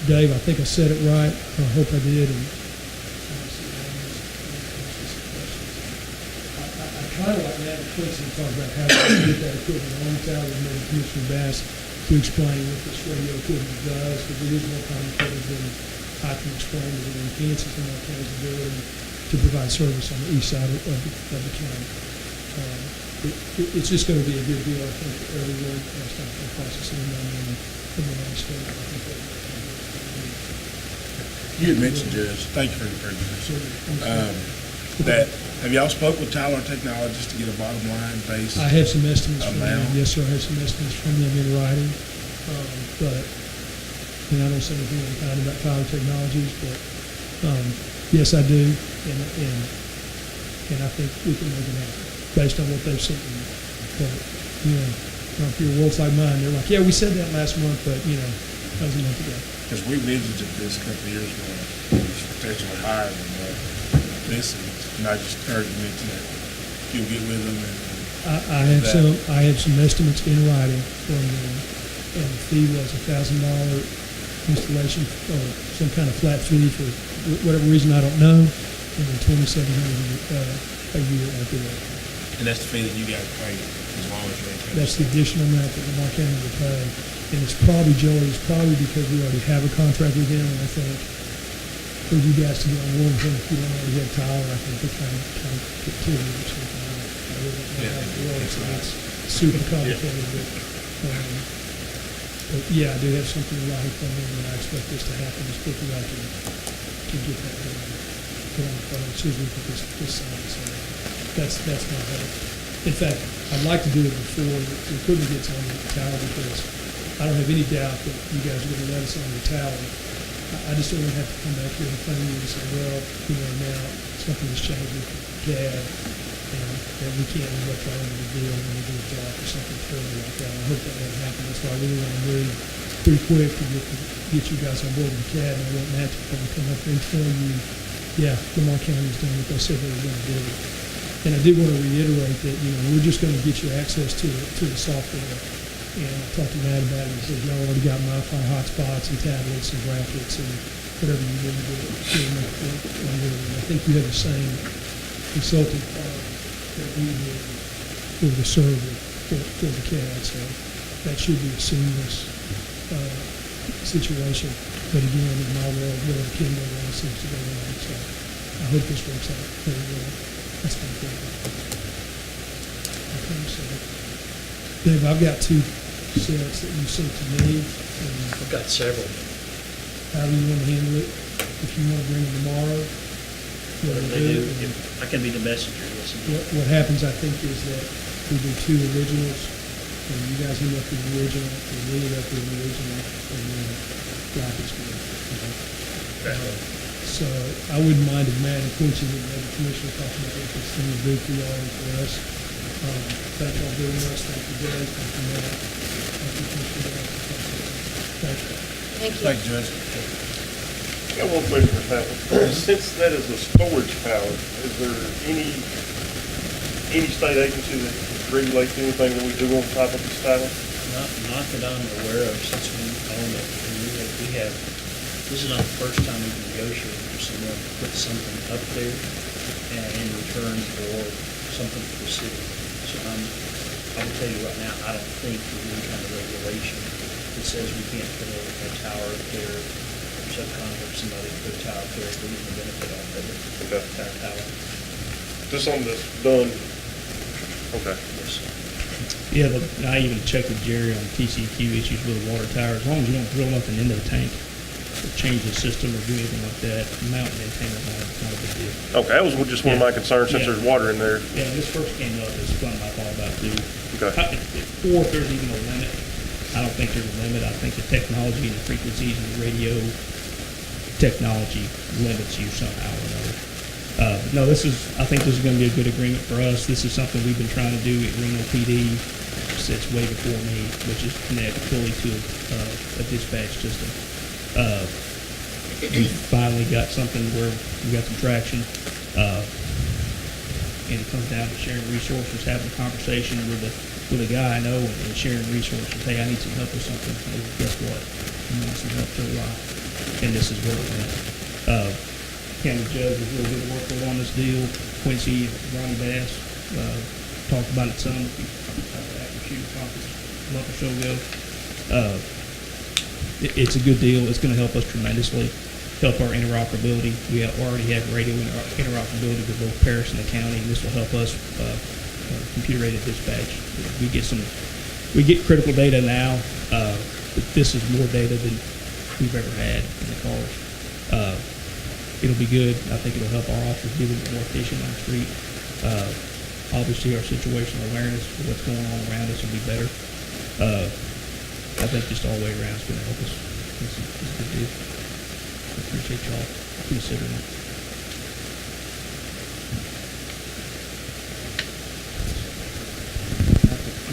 Dave, I think I said it right. I hope I did. And I kind of like Matt and Quincy to talk about how to get that equipment on the tower, and maybe Commissioner Bass to explain what this radio equipment does, because it is more complicated than I can explain it. It enhances the Marquette's ability to provide service on the east side of the county. It's just going to be a good deal, I think, for everyone. It's not going to cost us any money in the United States. I think You had mentioned, Judge, thank you for your presentation, that, have y'all spoke with Tyler Technologies to get a bottom line base? I have some estimates from them. amount? Yes, sir, I have some estimates from them in writing. But, I don't say anything kind about Tyler Technologies, but, yes, I do. And I think we can make it happen based on what they've sent me. But, if you're wolves like mine, they're like, yeah, we said that last month, but, that was a month ago. Because we visited this a couple of years ago, it was potentially higher than that. This is, and I just heard you mention that you'll get with them and. I have some estimates in writing from them, and the fee was $1,000 installation or some kind of flat fee for whatever reason I don't know, and then $2,700 a year after that. And that's the fee that you guys pay as long as you're. That's the additional amount that Lamar County will pay, and it's probably, Joey, it's probably because we already have a contract with them, and I think for you guys to get on board with them, if you don't already have Tyler, I think they kind of get to it or something. I really don't know how it works, and it's super complicated, but yeah, I do have something in writing from them, and I expect this to happen as quickly as I can get that done, put on the phone, as soon as we get this signed, so that's my hope. In fact, I'd like to do it before the equipment gets on the tower, because I don't have any doubt that you guys are going to let us on the tower. I just don't want to have to come back here and phone you and say, well, now something has changed with CAD, and we can't end up trying to deal when we do a job or something terrible like that. I hope that won't happen. That's why I really want to move pretty quick to get you guys on board with CAD, and I want Matt to come up here and tell you, yeah, Lamar County's done what they said they were going to do. And I did want to reiterate that, we're just going to get you access to the software. And I talked to Matt about it. He said, y'all already got Wi-Fi hotspots and tablets and graphics and whatever you need to do to make it work. And I think you have the same consulting firm that we did for the server, for the CAD. So that should be a seamless situation. But again, in my world, whatever can go wrong seems to go wrong. So I hope this works out very well. That's my favorite. Okay, so Dave, I've got 2 sets that you sent to me. I've got several. How do you want to handle it? if you want to bring them tomorrow, we'll They do, it. And I can be the messenger, yes, indeed. what happens, I think, is that we do 2 originals, and you guys end up with the original, and we end up with the original, and then graphics good. So I wouldn't mind if Matt and Quincy and the commissioner talk about what this thing will do for y'all and for us. Thank y'all very much. Thank you, Jay. Thank you, Matt. Thank you, Commissioner. Thank you. Thank you. Thank you, Judge. I got one question for Pat. Since that is a storage tower, is there any state agency that regulates anything that we do on top of this tower? Not that I'm aware of, since we own it, and we have, this is not the first time we've negotiated for someone to put something up there and in return for something for the city. So I will tell you right now, I don't think there's any kind of regulation that says we can't put a tower up there, or subcontract somebody to put a tower up there, we're getting the benefit off of it, Okay. our tower. Just something that's done, okay. Yes. Yeah, I even checked with Jerry on TCQ issues with the water tower. As long as you don't drill nothing into the tank, or change the system or do anything like that, mounting antennas not a big deal. Okay, that was just one of my concerns, since Yeah. there's water in there. Yeah, when this first came up, it's something I thought about too. Okay. Or if there's even a limit, I don't think there's a limit. I think the technology and the frequencies and the radio technology limits you somehow or another. No, I think this is going to be a good agreement for us. This is something we've been trying to do at Reno PD since way before me, which is connect fully to a dispatch system. We finally got something where we got some traction. And it comes down to sharing resources, having a conversation with a guy I know and sharing resources. Hey, I need some help with something. Hey, guess what? You want some help, so do I. And this is where we're at. County Judge was really good working on this deal. Quincy, Ronnie Bass, talked about it some after shooting conference a month or so ago. It's a good deal. It's going to help us tremendously, help our interoperability. We already have radio interoperability with both Paris and the county, and this will help us computer-aided dispatch. We get critical data now, but this is more data than we've ever had in the cars. It'll be good. I think it'll help our officers be a little bit more efficient on the street. Obviously, our situational awareness of what's going on around us will be better. I think just all the way around it's going to help us. It's a good deal. I appreciate y'all considering it.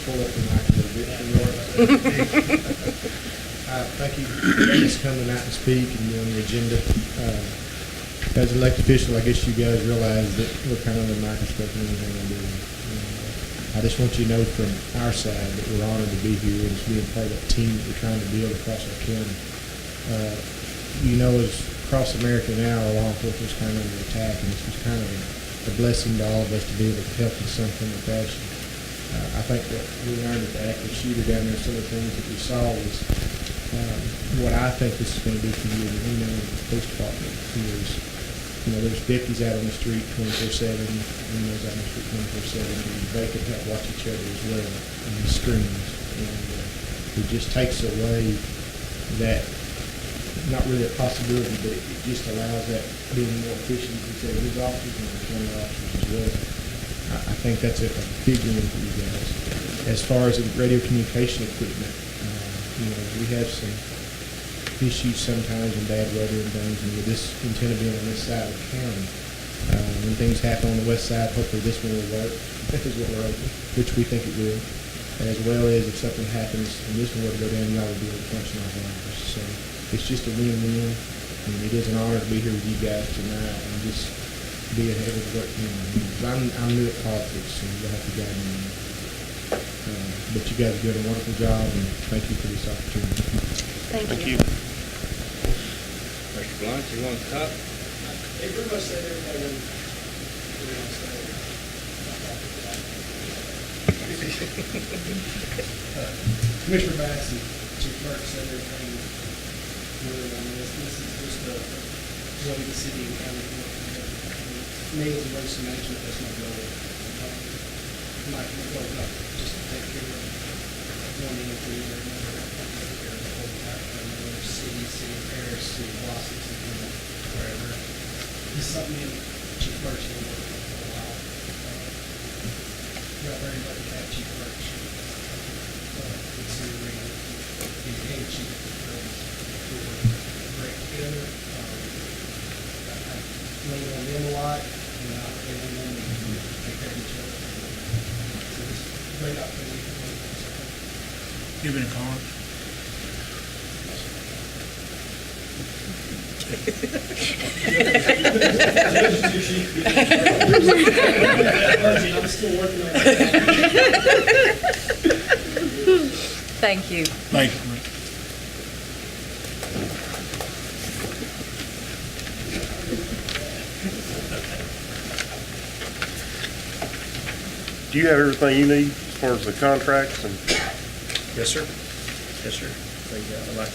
Pull up the mic a little bit. Thank you for coming out to speak and on the agenda. As an elected official, I guess you guys realize that we're kind of under the microscope and everything we do. I just want you to know from our side that we're honored to be here and to be a part of that team that we're trying to build across our county. You know, as across America now, our law enforcement is kind of under attack, and this was kind of a blessing to all of us to be able to help in some form or fashion. I think what we learned at the active shooter down there, some of the things that we saw was what I think this is going to do for you and Reno and the police department is, you know, there's deputies out on the street 24/7, Reno's out on the street 24/7, and they can help watch each other as well on the screens. And it just takes away that, not really a possibility, but it just allows that being more efficient instead of his officers and the county officers as well. I think that's a big win for you guys. As far as the radio communication equipment, you know, we have some issues sometimes in bad weather and things, and with this antenna being on this side of the county, when things happen on the west side, hopefully this one will work. That is what we're hoping, which we think it will. As well as if something happens and this one were to go down, y'all will be able to function off ours. So it's just a win-win, and it is an honor to be here with you guys tonight and just be ahead of what, you know, I'm new at politics, so you'll have to guide me. But you guys are doing a wonderful job, and thank you for this opportunity. Thank you. Mr. Blunt, you want to talk? Hey, pretty much said everything. Commissioner Bassett, Chief Clerk said everything really on this. This is just a way the city and county work together. For me, as emergency management, that's my goal. My goal, not just to take care of one entity or another, take care of the whole background, whether it's city of Paris, city of Washington, This is something that Chief Burke's been working on for a while. Not very much to have Chief Burke. Considering he became chief to work together. I lean on them a lot, and I lean on them to take care of each other. So it's a great opportunity for both of us. Give it a card. I'm still working on it. Thank you. Thank you. Do you have everything you need as far as the contracts and? Yes, sir. Yes, sir. Like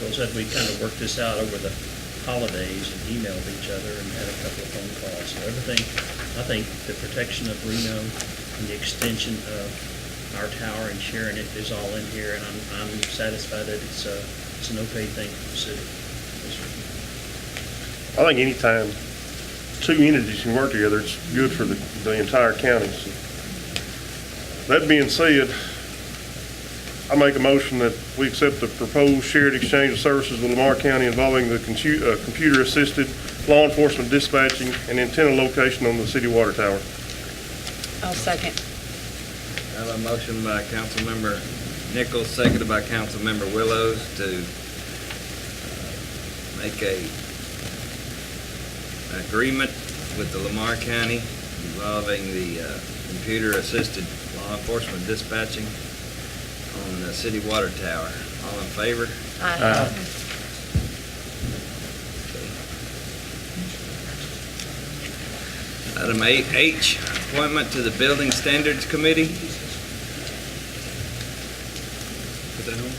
Bill said, we kind of worked this out over the holidays and emailed each other and had a couple of phone calls. So everything, I think the protection of Reno and the extension of our tower and sharing it is all in here, and I'm satisfied that it's an okay thing for the city. Yes, sir. I think anytime two entities can work together, it's good for the entire county. So, that being said, I make a motion that we accept the proposed shared exchange of services with Lamar County involving the computer-assisted law enforcement dispatching and antenna location on the city water tower. I'll second. I have a motion by Councilmember Nichols, seconded by Councilmember Willows to make a agreement with the Lamar County involving the computer-assisted law enforcement dispatching on the city water tower. All in favor? Aye. Item 8H, appointment to the Building Standards Committee. Put that on.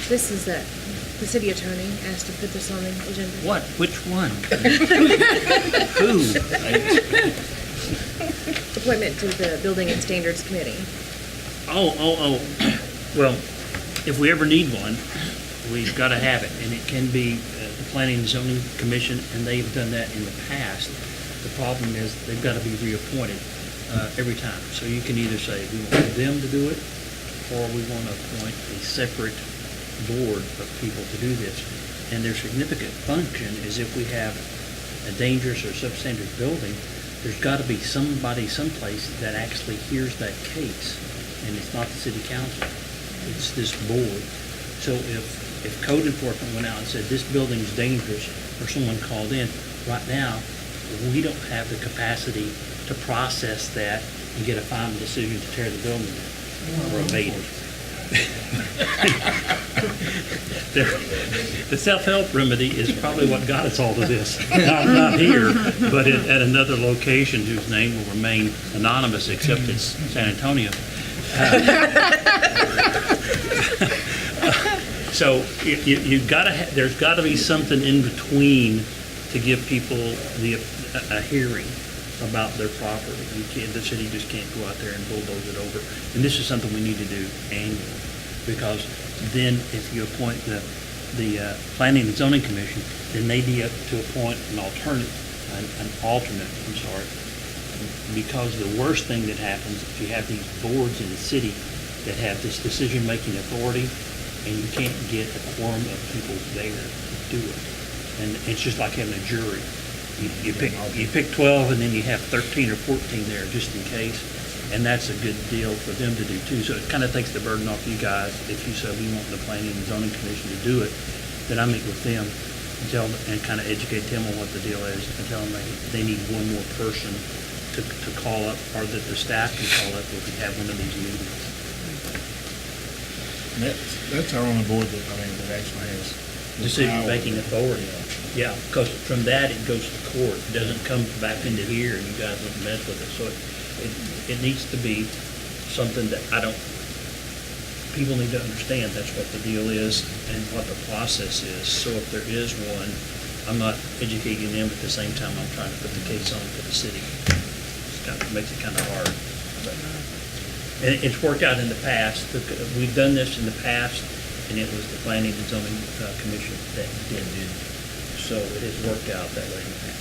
This is that, the city attorney asked to put this on the agenda. What? Which one? Who? Appointment to the Building and Standards Committee. Oh. Well, if we ever need one, we've got to have it, and it can be the Planning and Zoning Commission, and they've done that in the past. The problem is they've got to be reappointed every time. So you can either say we want them to do it, or we want to appoint a separate board of people to do this. And their significant function is if we have a dangerous or substandard building, there's got to be somebody someplace that actually hears that case, and it's not the city council, it's this board. So if code enforcement went out and said this building's dangerous, or someone called in, right now, we don't have the capacity to process that and get a final decision to tear the building down or abate it. The self-help remedy is probably what got us all to this. Not here, but at another location whose name will remain anonymous, except it's San Antonio. So you've got to. There's got to be something in between to give people a hearing about their property. The city just can't go out there and bulldoze it over. And this is something we need to do annually, because then if you appoint the Planning and Zoning Commission, then they need to appoint an alternate, because the worst thing that happens if you have these boards in the city that have this decision-making authority, and you can't get a quorum of people there to do it. And it's just like having a jury. You pick 12, and then you have 13 or 14 there just in case, and that's a good deal for them to do too. So it kind of takes the burden off you guys. If you say we want the Planning and Zoning Commission to do it, then I meet with them and tell them, and kind of educate them on what the deal is, and tell them they need one more person to call up, or that the staff can call up if we have one of these meetings. That's our only board that actually has Decision-making authority. Yeah, because from that it goes to court. It doesn't come back into here and you guys don't mess with it. So it needs to be something that people need to understand that's what the deal is and what the process is. So if there is one, I'm not educating them at the same time I'm trying to put the case on for the city. It makes it kind of hard. But And it's worked out in the past. We've done this in the past, and it was the Planning and Zoning Commission that did it. So it has worked out that way in the past.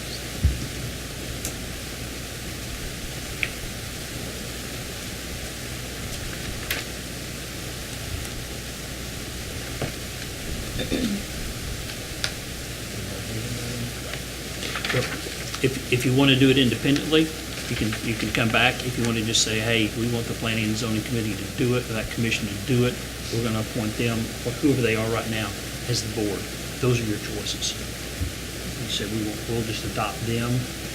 If you want to do it independently, you can come back. If you want to just say, hey, we want the Planning and Zoning Committee to do it, or that commission to do it, we're going to appoint them, or whoever they are right now, as the board. Those are your choices. You said we'll just adopt them,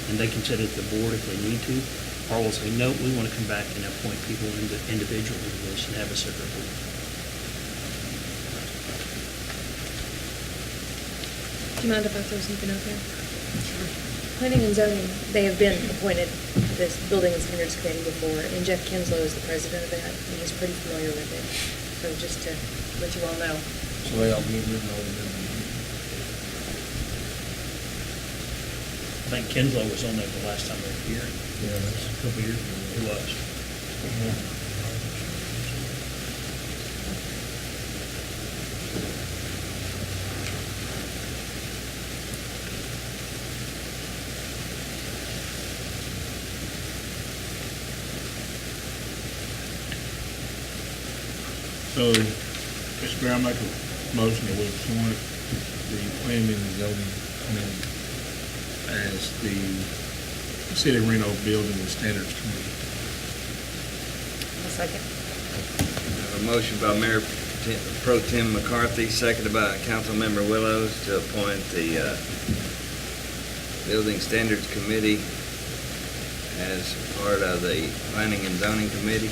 and they can sit at the board if they need to, or we'll say, no, we want to come back and appoint people individually to this and have a separate board. Do you mind if I throw something out there? Planning and zoning, they have been appointed to this Building and Standards Committee before, and Jeff Kinslow is the president of that, and he's pretty familiar with it. So just to let you all know. So they all get rid of all of them. I think Kinslow was on there the last time they were here. Yeah, that's a couple years ago. He was. So, Mr. Brown, make a motion that we appoint the Planning and Zoning Committee as the City of Reno Building and Standards Committee. A second. A motion by Mayor Pro Tem McCarthy, seconded by Councilmember Willows to appoint the Building Standards Committee as part of the Planning and Zoning Committee.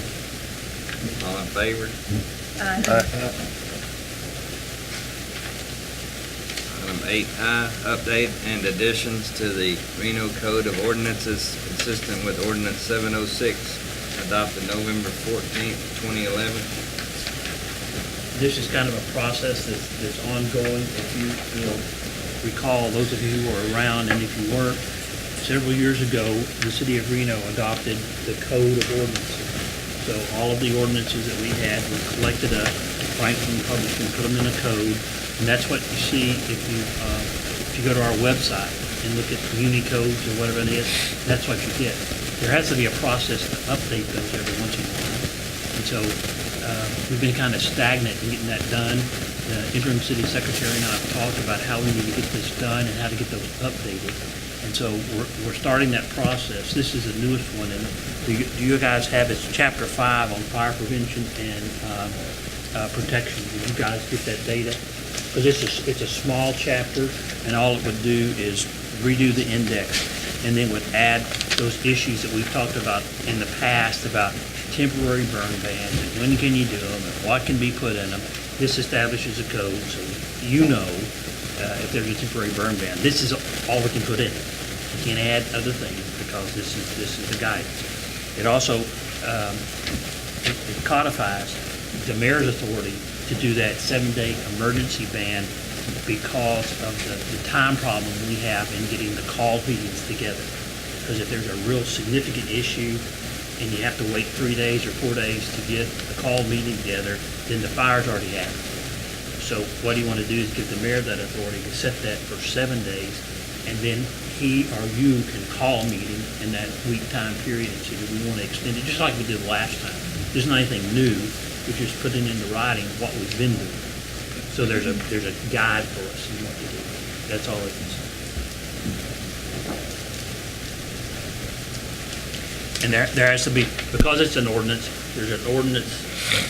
All in favor? Item 8I, update and additions to the Reno Code of Ordinances consistent with Ordinance 706, adopted November 14th, 2011. This is kind of a process that's ongoing. If you recall, those of you who are around, and if you weren't, several years ago, the city of Reno adopted the Code of Ordinances. So all of the ordinances that we had were collected up, Franklin Publishing put them in a code, and that's what you see if you go to our website and look at muni codes or whatever it is, that's what you get. There has to be a process to update those every once in a while. And so we've been kind of stagnant in getting that done. The interim city secretary and I have talked about how we need to get this done and how to get those updated. And so we're starting that process. This is the newest one, and do you guys have, it's Chapter 5 on fire prevention and protection. Did you guys get that data? Because it's a small chapter, and all it would do is redo the index, and then would add those issues that we've talked about in the past about temporary burn bans, and when can you do them, and what can be put in them. This establishes a code, so you know if there's a temporary burn ban. This is all we can put in. We can't add other things because this is the guidance. It also it codifies the mayor's authority to do that 7-day emergency ban because of the time problem we have in getting the call meetings together. Because if there's a real significant issue and you have to wait 3 days or 4 days to get the call meeting together, then the fire's already happened. So what you want to do is give the mayor that authority to set that for 7 days, and then he or you can call a meeting in that week time period and say, do we want to extend it, just like we did last time. There's not anything new, we're just putting into writing what we've been doing. So there's a guide for us in what to do. That's all it is. And there has to be, because it's an ordinance, there's an ordinance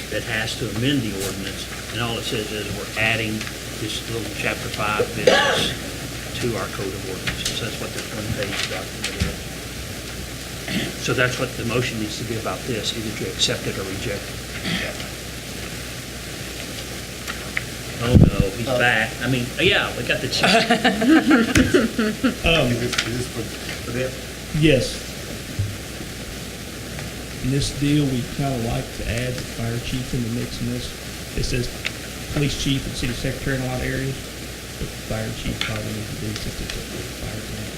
that has to amend the ordinance, and all it says is we're adding this little Chapter 5 business to our Code of Ordinances. That's what this one-page document is. So that's what the motion needs to be about this, either to accept it or reject it. Oh, no, he's back. I mean, yeah, we got the chief. Is this for them? Yes. In this deal, we kind of like to add the fire chief in the mix in this. It says police chief and city secretary in a lot of areas, but the fire chief probably needs to be since it's a fire plant.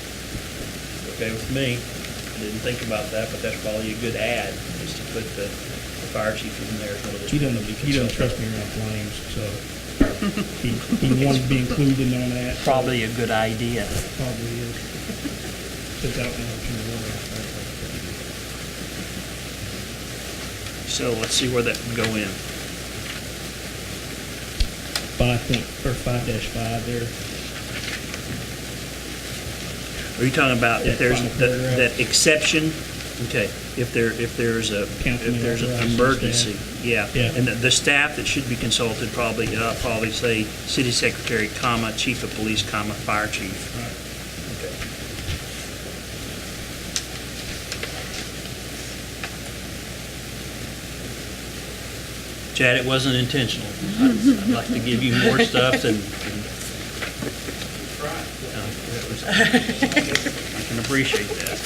Okay with me. I didn't think about that, but that's probably a good add, is to put the fire chief in there as one of those. He doesn't trust me around flames, so he wanted to be included on that. Probably a good idea. Probably is. Puts out an option of water. So let's see where that would go in. 5-5 there. Are you talking about if That there's final paragraph. that exception? Okay, if there's an emergency, yeah. Yeah. And the staff that should be consulted probably say city secretary, comma, chief of police, comma, fire chief. Okay. Chad, it wasn't intentional. I'd like to give you more stuff than. I can appreciate that.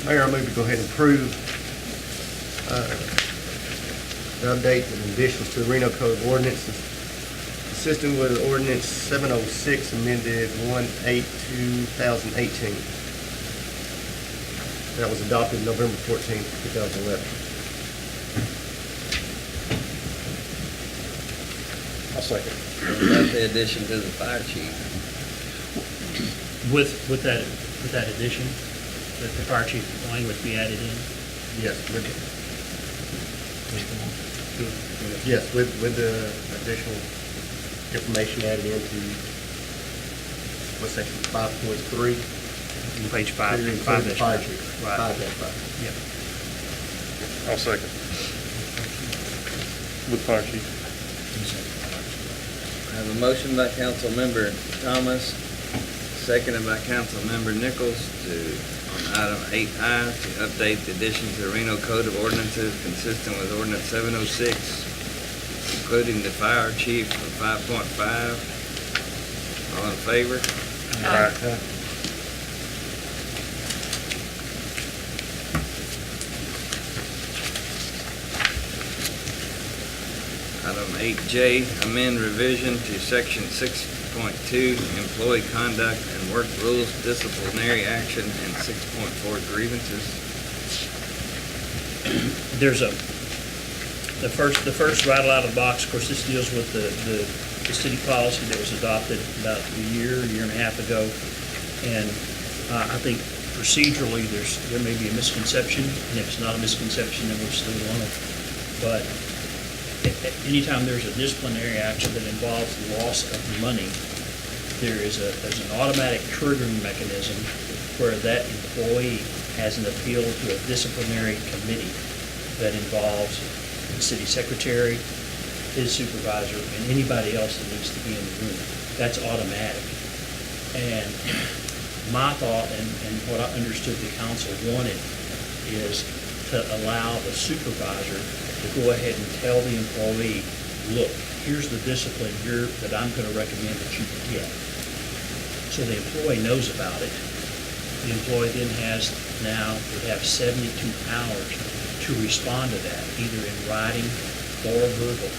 Mayor, I move to go ahead and approve the update and additions to the Reno Code of Ordinances consistent with Ordinance 706 amended 1/8/2018. That was adopted November 14th, 2011. I'll second. About the addition to the fire chief. With that addition, that the fire chief language be added in? Yes, with the additional information added into, what section, 5.3? On page 5. Fire chief. Right. 5.5. Yep. I'll second. With fire chief. I have a motion by Councilmember Thomas, seconded by Councilmember Nichols on item 8I to update the addition to the Reno Code of Ordinances consistent with Ordinance 706, including the fire chief of 5.5. All in favor? Aye. Item 8J, amend revision to section 6.2, employee conduct and work rules, disciplinary action, and 6.4, grievances. There's the first rattle out of the box, of course, this deals with the city policy that was adopted about a year and a half ago. And I think procedurally, there may be a misconception, and if it's not a misconception, then we'll still on it. But anytime there's a disciplinary action that involves loss of money, there's an automatic triggering mechanism where that employee has an appeal to a disciplinary committee that involves the city secretary, his supervisor, and anybody else that needs to be in the room. That's automatic. And my thought and what I understood the council wanted is to allow the supervisor to go ahead and tell the employee, look, here's the discipline that I'm going to recommend that you get. So the employee knows about it. The employee then would have 72 hours to respond to that, either in writing or verbal,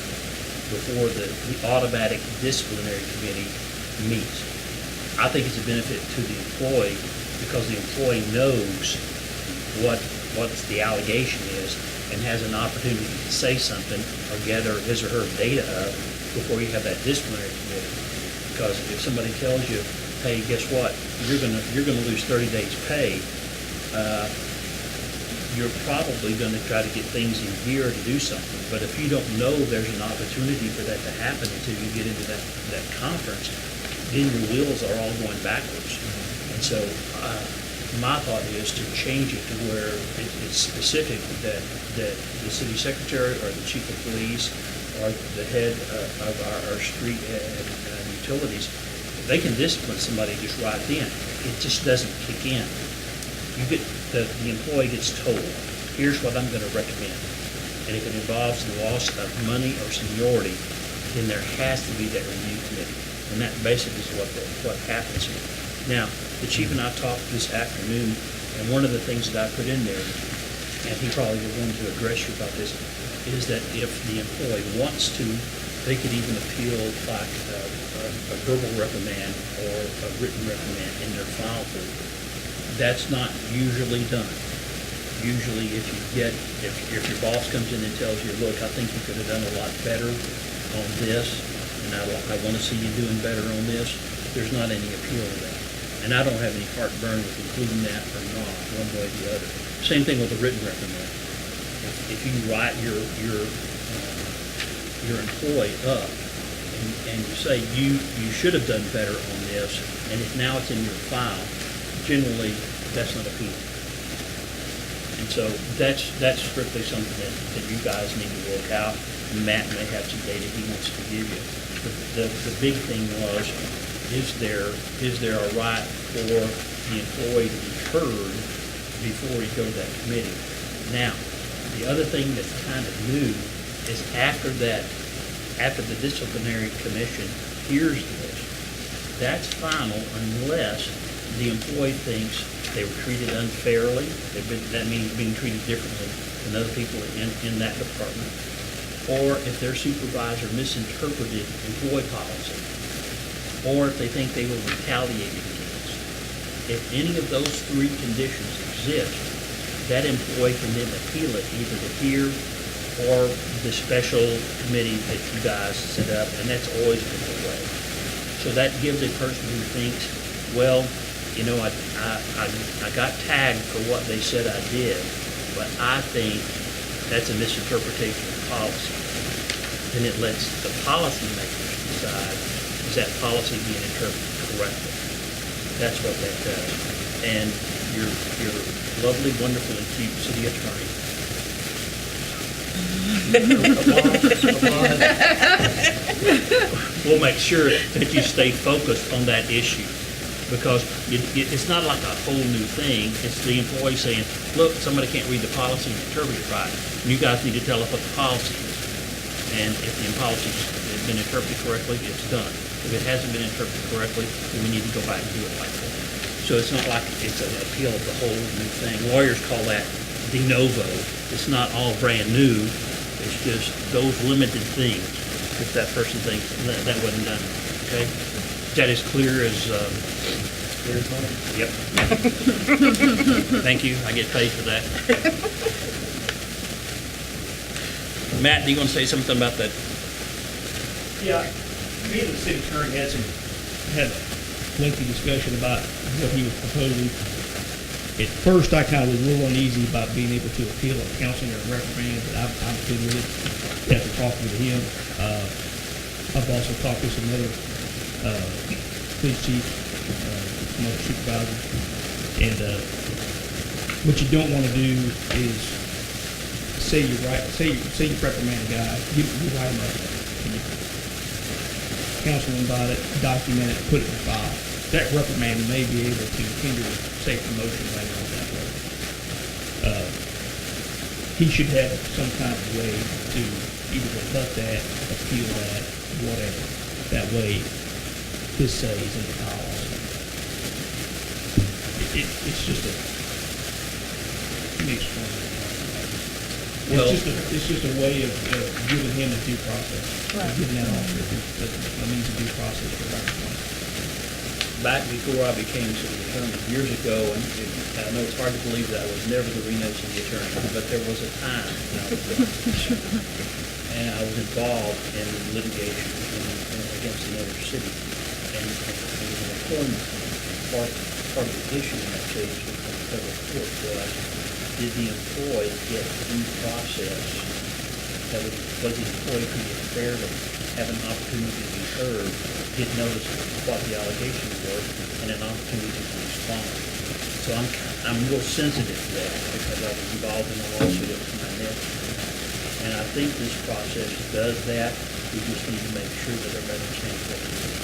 before the automatic disciplinary committee meets. I think it's a benefit to the employee because the employee knows what the allegation is and has an opportunity to say something or gather his or her data up before you have that disciplinary committee. Because if somebody tells you, hey, guess what, you're gonna lose 30 days pay, you're probably gonna try to get things in gear to do something. But if you don't know there's an opportunity for that to happen until you get into that conference, then your wheels are all going backwards. And so my thought is to change it to where it's specific that the city secretary or the chief of police or the head of our street and utilities, they can discipline somebody just right then. It just doesn't kick in. You get the employee gets told, here's what I'm going to recommend. And if it involves the loss of money or seniority, then there has to be that review committee. And that basically is what happens here. Now, the chief and I talked this afternoon, and one of the things that I put in there and he probably will want to address you about this, is that if the employee wants to, they could even appeal like a verbal reprimand or a written reprimand in their file folder. That's not usually done. Usually if your boss comes in and tells you, look, I think you could have done a lot better on this, and I want to see you doing better on this, there's not any appeal to that. And I don't have any heartburn with including that or not, one way or the other. Same thing with a written reprimand. If you write your employee up and you say you should have done better on this, and if now it's in your file, generally that's not appealing. And so that's strictly something that you guys need to work out. Matt may have some data he wants to give you. But the big thing was, is there a right for the employee to be heard before he goes to that committee? Now, the other thing that's kind of new is after the disciplinary commission hears this, that's final unless the employee thinks they were treated unfairly. That means being treated differently than other people in that department, or if their supervisor misinterpreted employee policy, or if they think they were retaliated against. If any of those three conditions exist, that employee can then appeal it either to here or the special committee that you guys set up, and that's always been the way. So that gives a person who thinks, well, you know, I got tagged for what they said I did, but I think that's a misinterpretation of policy. Then it lets the policymakers decide, is that policy being interpreted correctly? That's what that does. And your lovely, wonderful, and cute city attorney we'll make sure that you stay focused on that issue, because it's not like a whole new thing. It's the employee saying, look, somebody can't read the policy and interpret it right. You guys need to tell us what the policy is. And if the policy has been interpreted correctly, it's done. If it hasn't been interpreted correctly, then we need to go back and do it like that. So it's not like it's an appeal of the whole new thing. Lawyers call that de novo. It's not all brand new. It's just those limited things, if that person thinks that wasn't done. Okay? Is that as clear as... clear as mine? Yep. Thank you. I get paid for that. Matt, do you want to say something about that? Yeah, me and the city attorney had a lengthy discussion about what he was proposing. At first, I kind of was a little uneasy about being able to appeal a counseling or a reprimand, but I'm good with it after talking to him. I've also talked to some other police chiefs, some other supervisors, and what you don't want to do is say you reprimand a guy, you write him up, and you counsel him about it, document it, put it in the file. That reprimand may be able to hinder safe promotion later on that way. He should have some kind of way to either rebut that, appeal that, whatever. That way, his say is in the policy. It's just a... Let me explain that. Well, it's just a way of giving him a due process. Right. Giving that officer a means of due process for right. Back before I became city attorney years ago, and I know it's hard to believe that I was never the Reno city attorney, but there was a time when I was and I was involved in litigation against another city, and it was an employment part of the issue in that case from the federal court was, did the employee get due process? That was the employee treated fairly, have an opportunity to be heard, get notice of what the allegations were, and an opportunity to respond. So I'm real sensitive to that because I was involved in a lawsuit of my nephew. And I think this process does that. We just need to make sure that everybody understands what it is.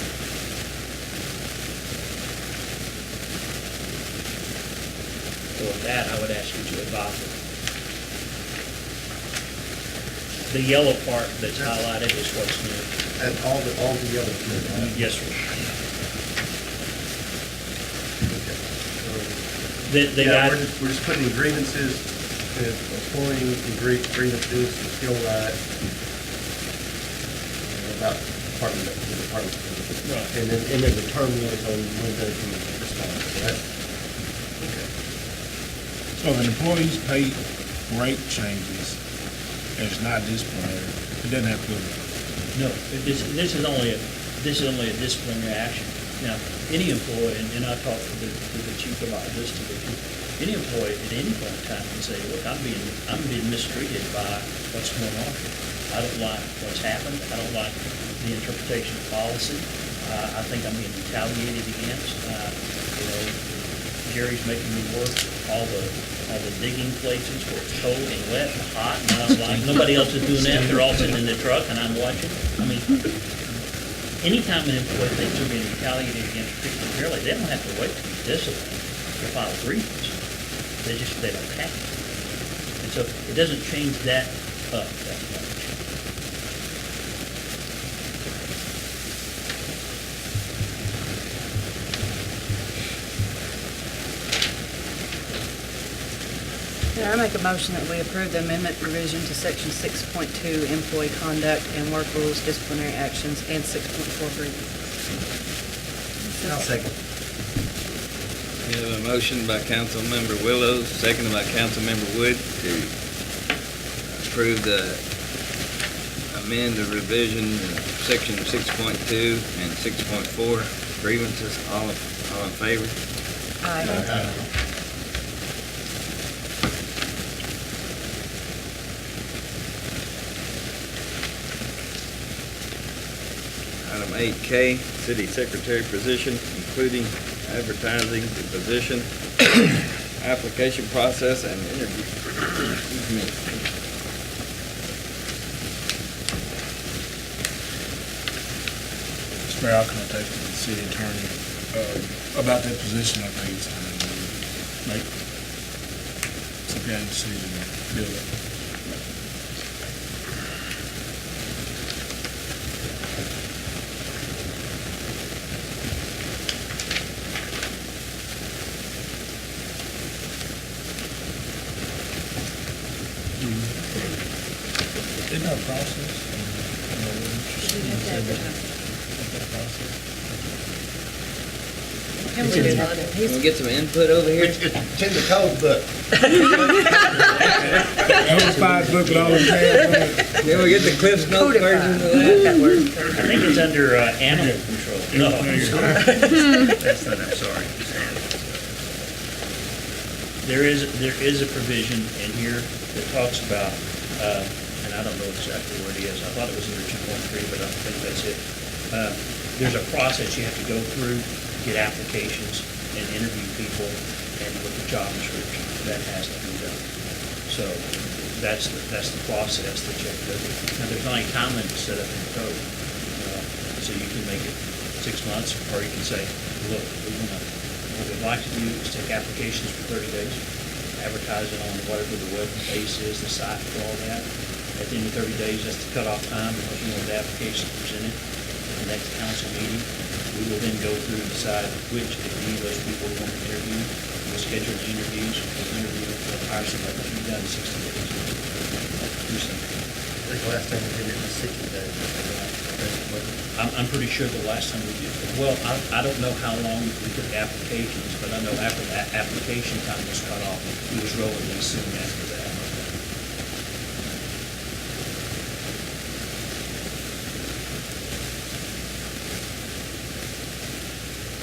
So with that, I would ask you to adopt it. The yellow part that's highlighted is what's new. And all the other. Yes, sir. The Yeah, guy, we're just putting grievances says employee grievances is still right. About department. Right. And then the term limit on when they can respond. So that's, okay. So if an employee's pay rate changes, and it's not disciplinary, it doesn't have to go to. No, this is only a disciplinary action. Now, any employee, and I talked to the chief about this today, any employee at any point in time can say, look, I'm being mistreated by what's going on here. I don't like what's happened. I don't like the interpretation of policy. I think I'm being retaliated against. Jerry's making me work all the digging places where it's cold and wet and hot, and I don't like, nobody else is doing that. They're all sitting in the truck and I'm watching. I mean, anytime an employee thinks they're being retaliated against particularly, they don't have to wait to be disciplined to file a grievance. They don't have to. And so it doesn't change that up that much. I make a motion that we approve the amendment revision to section 6.2 employee conduct and work rules, disciplinary actions, and 6.4 grievance. I'll second. We have a motion by Councilmember Willows, seconded by Councilmember Wood to approve the amend the revision in section 6.2 and 6.4 grievances. All in favor? Aye. Item 8K, city secretary position, including advertising the position, application process, and interview. Excuse me. Mr. Mayor, I'll contact the city attorney about that position. I think it's time to make some kind of decision and fill it. Isn't that a process? Can we get some input over here? It's in the code book. Notified book with all the tabs. Can we get the Cliff's Notes version of that? I think it's under animal control. No, that's not, I'm sorry. There is a provision in here that talks about, and I don't know exactly where it is. I thought it was under 2.3, but I don't think that's it. There's a process you have to go through, get applications and interview people and look at job description. That has to be done. So that's the process that you have to go through. Now, there's not any time limit set up in the code. So you can make it 6 months, or you can say, look, what we'd like to do is take applications for 30 days, advertise it on whatever the web base is, the site for all that. At the end of 30 days, that's the cutoff time, because you want the application presented at the next council meeting. We will then go through and decide which, if any of those people we want to interview. We'll schedule the interviews, we'll interview, we'll hire somebody, which we've done in 60 days. Do something. I think the last time we did it was 60 days. I'm pretty sure the last time we did, well, I don't know how long we took applications, but I know after that application time was cut off, it was relatively soon after that.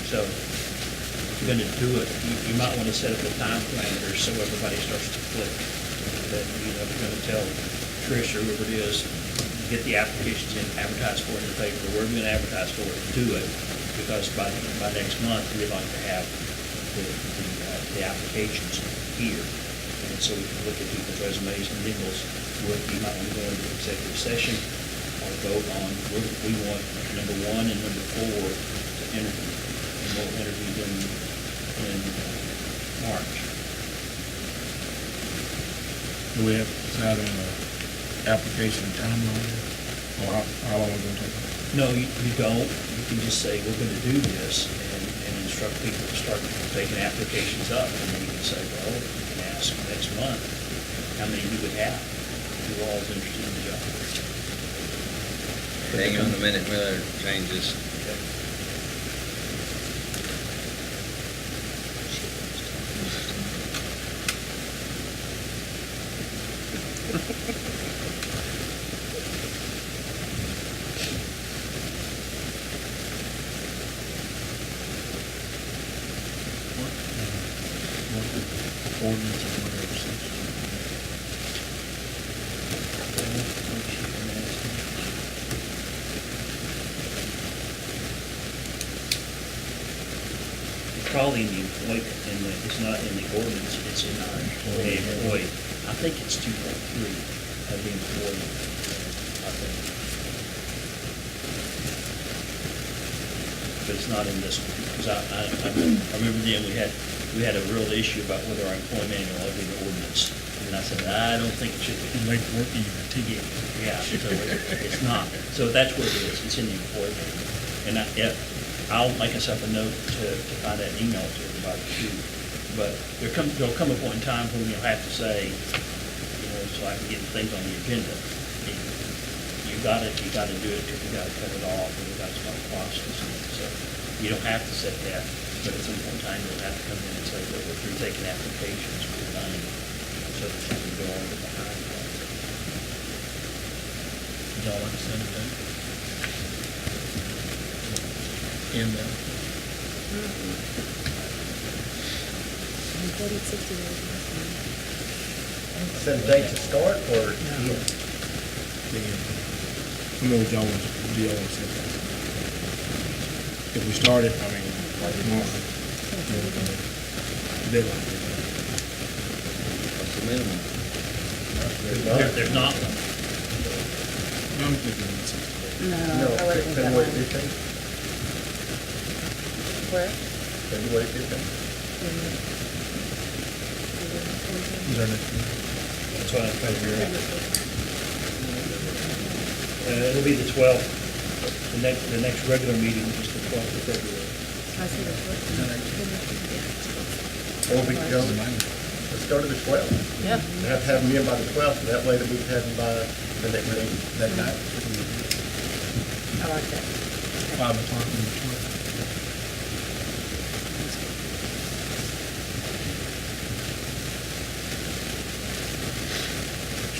So, if you're gonna do it, you might wanna set up a time parameter so everybody starts to click. That, if you're gonna tell Trish or whoever it is, get the applications in, advertise for it in the paper, wherever you're gonna advertise for it, do it. Because by next month, we'd like to have the applications here. And so we can look at people's resumes and then you might want to go into executive session or vote on, we want number 1 and number 4 to interview. And we'll interview them in March. Do we have to decide on the application timeline, or how long is it going to take? No, you don't. You can just say, we're going to do this, and instruct people to start taking applications up. And then you can say, well, you can ask next month, how many you would have if you all was interested in the job. Hang on a minute, Miller, change this. Ordinance or whatever section. It's probably in the employment, it's not in the ordinance, it's in our employee. I think it's 2.3 of the employee, I think. But it's not in this one, because I remember then we had a real issue about whether our employee manual ought to be the ordinance. And I said, I don't think it should be. Make work even, TG. Yeah, so it's not. So that's what it is, it's in the employee manual. And I'll make us up a note to find that email to everybody too. But there'll come a point in time when you'll have to say, so I can get things on the agenda. You gotta do it, because you gotta cut it off, and you gotta start processing it. So you don't have to set that, but at some point in time, you'll have to come in and say, look, we're through taking applications, we're done, so that you can go on to the hiring process. Would y'all like to send it then? And, Set a date to start or? I know what y'all want to say. If we started, I mean, like tomorrow, deadline. What's the minimum? There's not one. I'm thinking it's 60 days. No, I wouldn't think that February long. 15th? Where? February 15th? Is our next meeting? That's what I'm trying to figure out. It'll be the 12th. The next regular meeting is the 12th of February. I see the Or we could go, let's go to the 12th. Yeah. We have to have them in by the 12th, and that way that we can have them by the next meeting. That night? I like that. 5 o'clock on the 12th.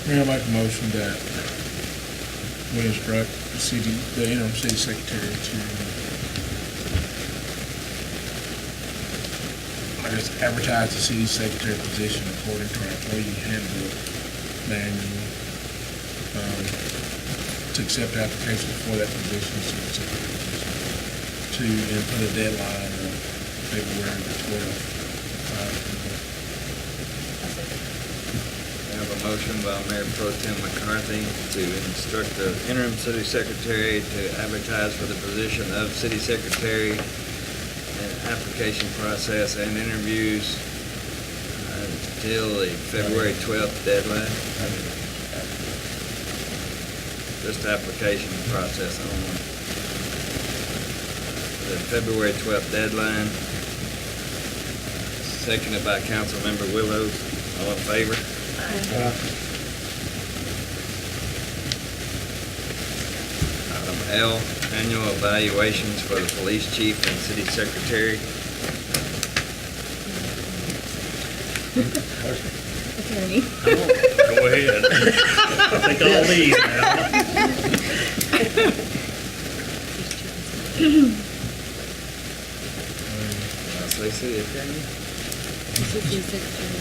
Mayor, I make a motion that we instruct the interim city secretary to, I guess, advertise the city secretary position according to our employee handbook manual, to accept applications for that position, city secretary position, and put a deadline of February the 12th. I have a motion by Mayor Pro Tem McCarthy to instruct the interim city secretary to advertise for the position of city secretary and application process and interviews until the February 12th deadline. Just application process only. The February 12th deadline. Seconded by Councilmember Willows. All in favor? Item L, annual evaluations for the police chief and city secretary. Attorney. Go ahead. I think I'll leave now. Say city attorney? City secretary.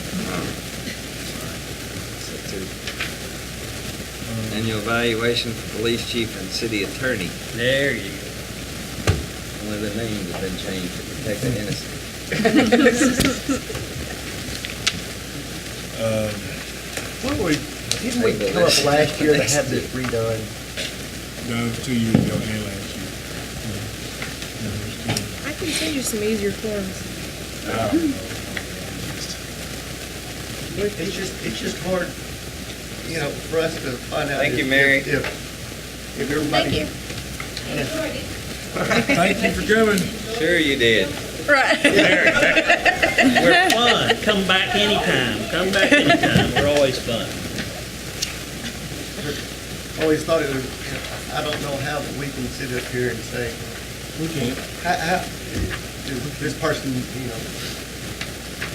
Annual evaluation for police chief and city attorney. There you go. Only the names have been changed to protect the innocent. What were, didn't we come up last year to have this redone? No, it was 2 years ago and last year. I can send you some easier forms. It's just hard, for us to find out. Thank you, Mary. If everybody. Thank you for coming. Sure you did. Right. We're fun. come back anytime. Come back anytime. We're always fun. Always thought it was, I don't know how that we can sit up here and say, We can't. how, is this person, you know,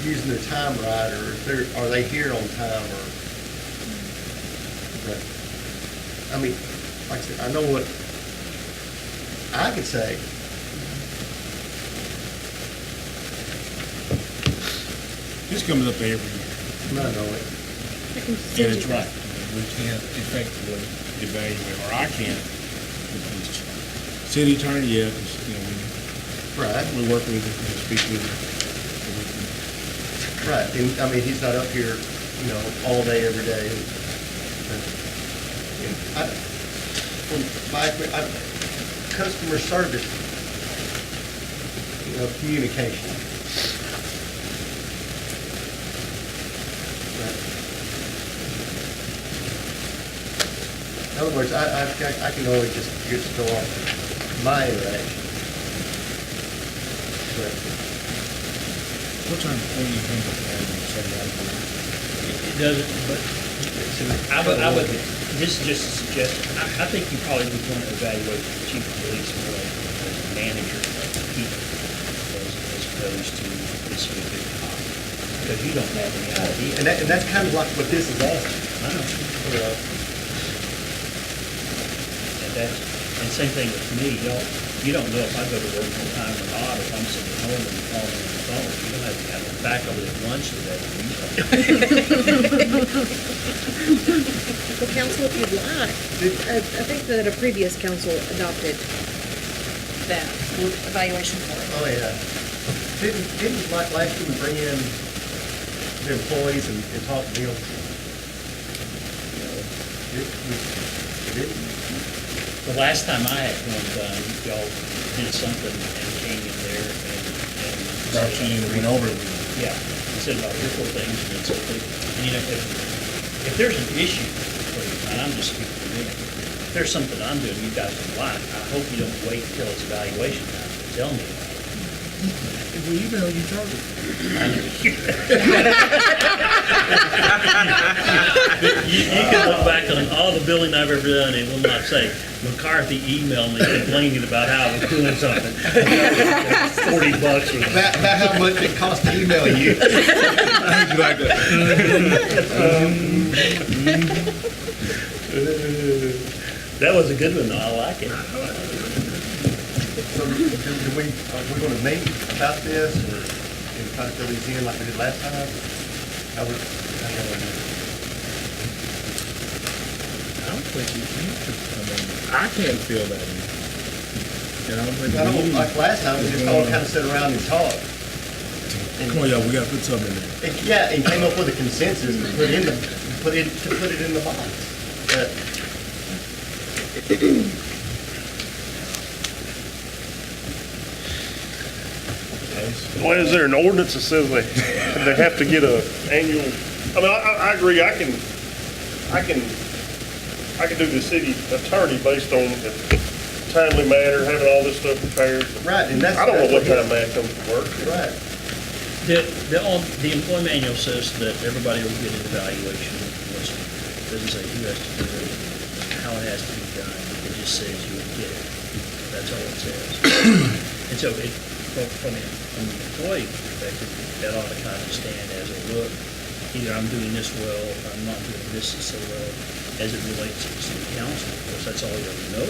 using their time right, or if are they here on time, or, but, I mean, like I said, I know what I could say. This comes up every year, I know it. I can and send it's you right. We can't effectively evaluate, or I can't. City attorney, yeah, 'cause, you know, Right, we work with it, we speak with it. right. And, I mean, he's not up here, you know, all day, every day. And from customer service, you know, communication. Right. In other words, I can only just go off my interaction. But What time, when do you think of having somebody? It doesn't, but I would, this is just a suggestion. I think you probably would want to evaluate the chief of police more as a manager of the people as opposed to this would be hot. Because you don't have any idea. and that's kind of like what this is asking. I know. And same thing with me, you don't know if I go to work on time or not, if I'm sitting at home and calling on the phone. You don't have to have a back over at lunch today. Well, council, if you'd like, I think that a previous council adopted that evaluation form. Oh, yeah. Didn't like last year we bring in the employees and talk to them? The last time I had one done, y'all did something and came in there and. Brought you in and went over it. Yeah, and said about different things and it's okay. And you know, if there's an issue, and I'm just speaking for me, if there's something I'm doing you guys don't like, I hope you don't wait till it's evaluation time to tell me about it. If we email you, charge it. You can look back on all the billing I've ever done, and it will not say, McCarthy emailed me complaining about how I was doing something. $40 or About how much it costs to email you. Exactly. That was a good one, though. I like it. So are we going to meet about this and try to fill these in like we did last time? How we, I don't think you can. I mean, I can't feel that in. And I don't think I don't, we- like last time, we just all kind of sit around and talk. Come on, y'all, we gotta put something in there. And, yeah, and came up with a consensus to put it in the box. But Well, is there an ordinance that says they have to get a annual, I mean, I agree, I can do the city attorney based on the timely manner, having all this stuff prepared. right, and that's I don't know what time man comes to work. right. The employee manual says that everybody will get an evaluation. It doesn't say who has to do it, how it has to be done. It just says you will get it. That's all it says. And so from the employee perspective, that ought to kind of stand as a look. Either I'm doing this well, or I'm not doing this so well, as it relates to the city council. Of course, that's all you ever know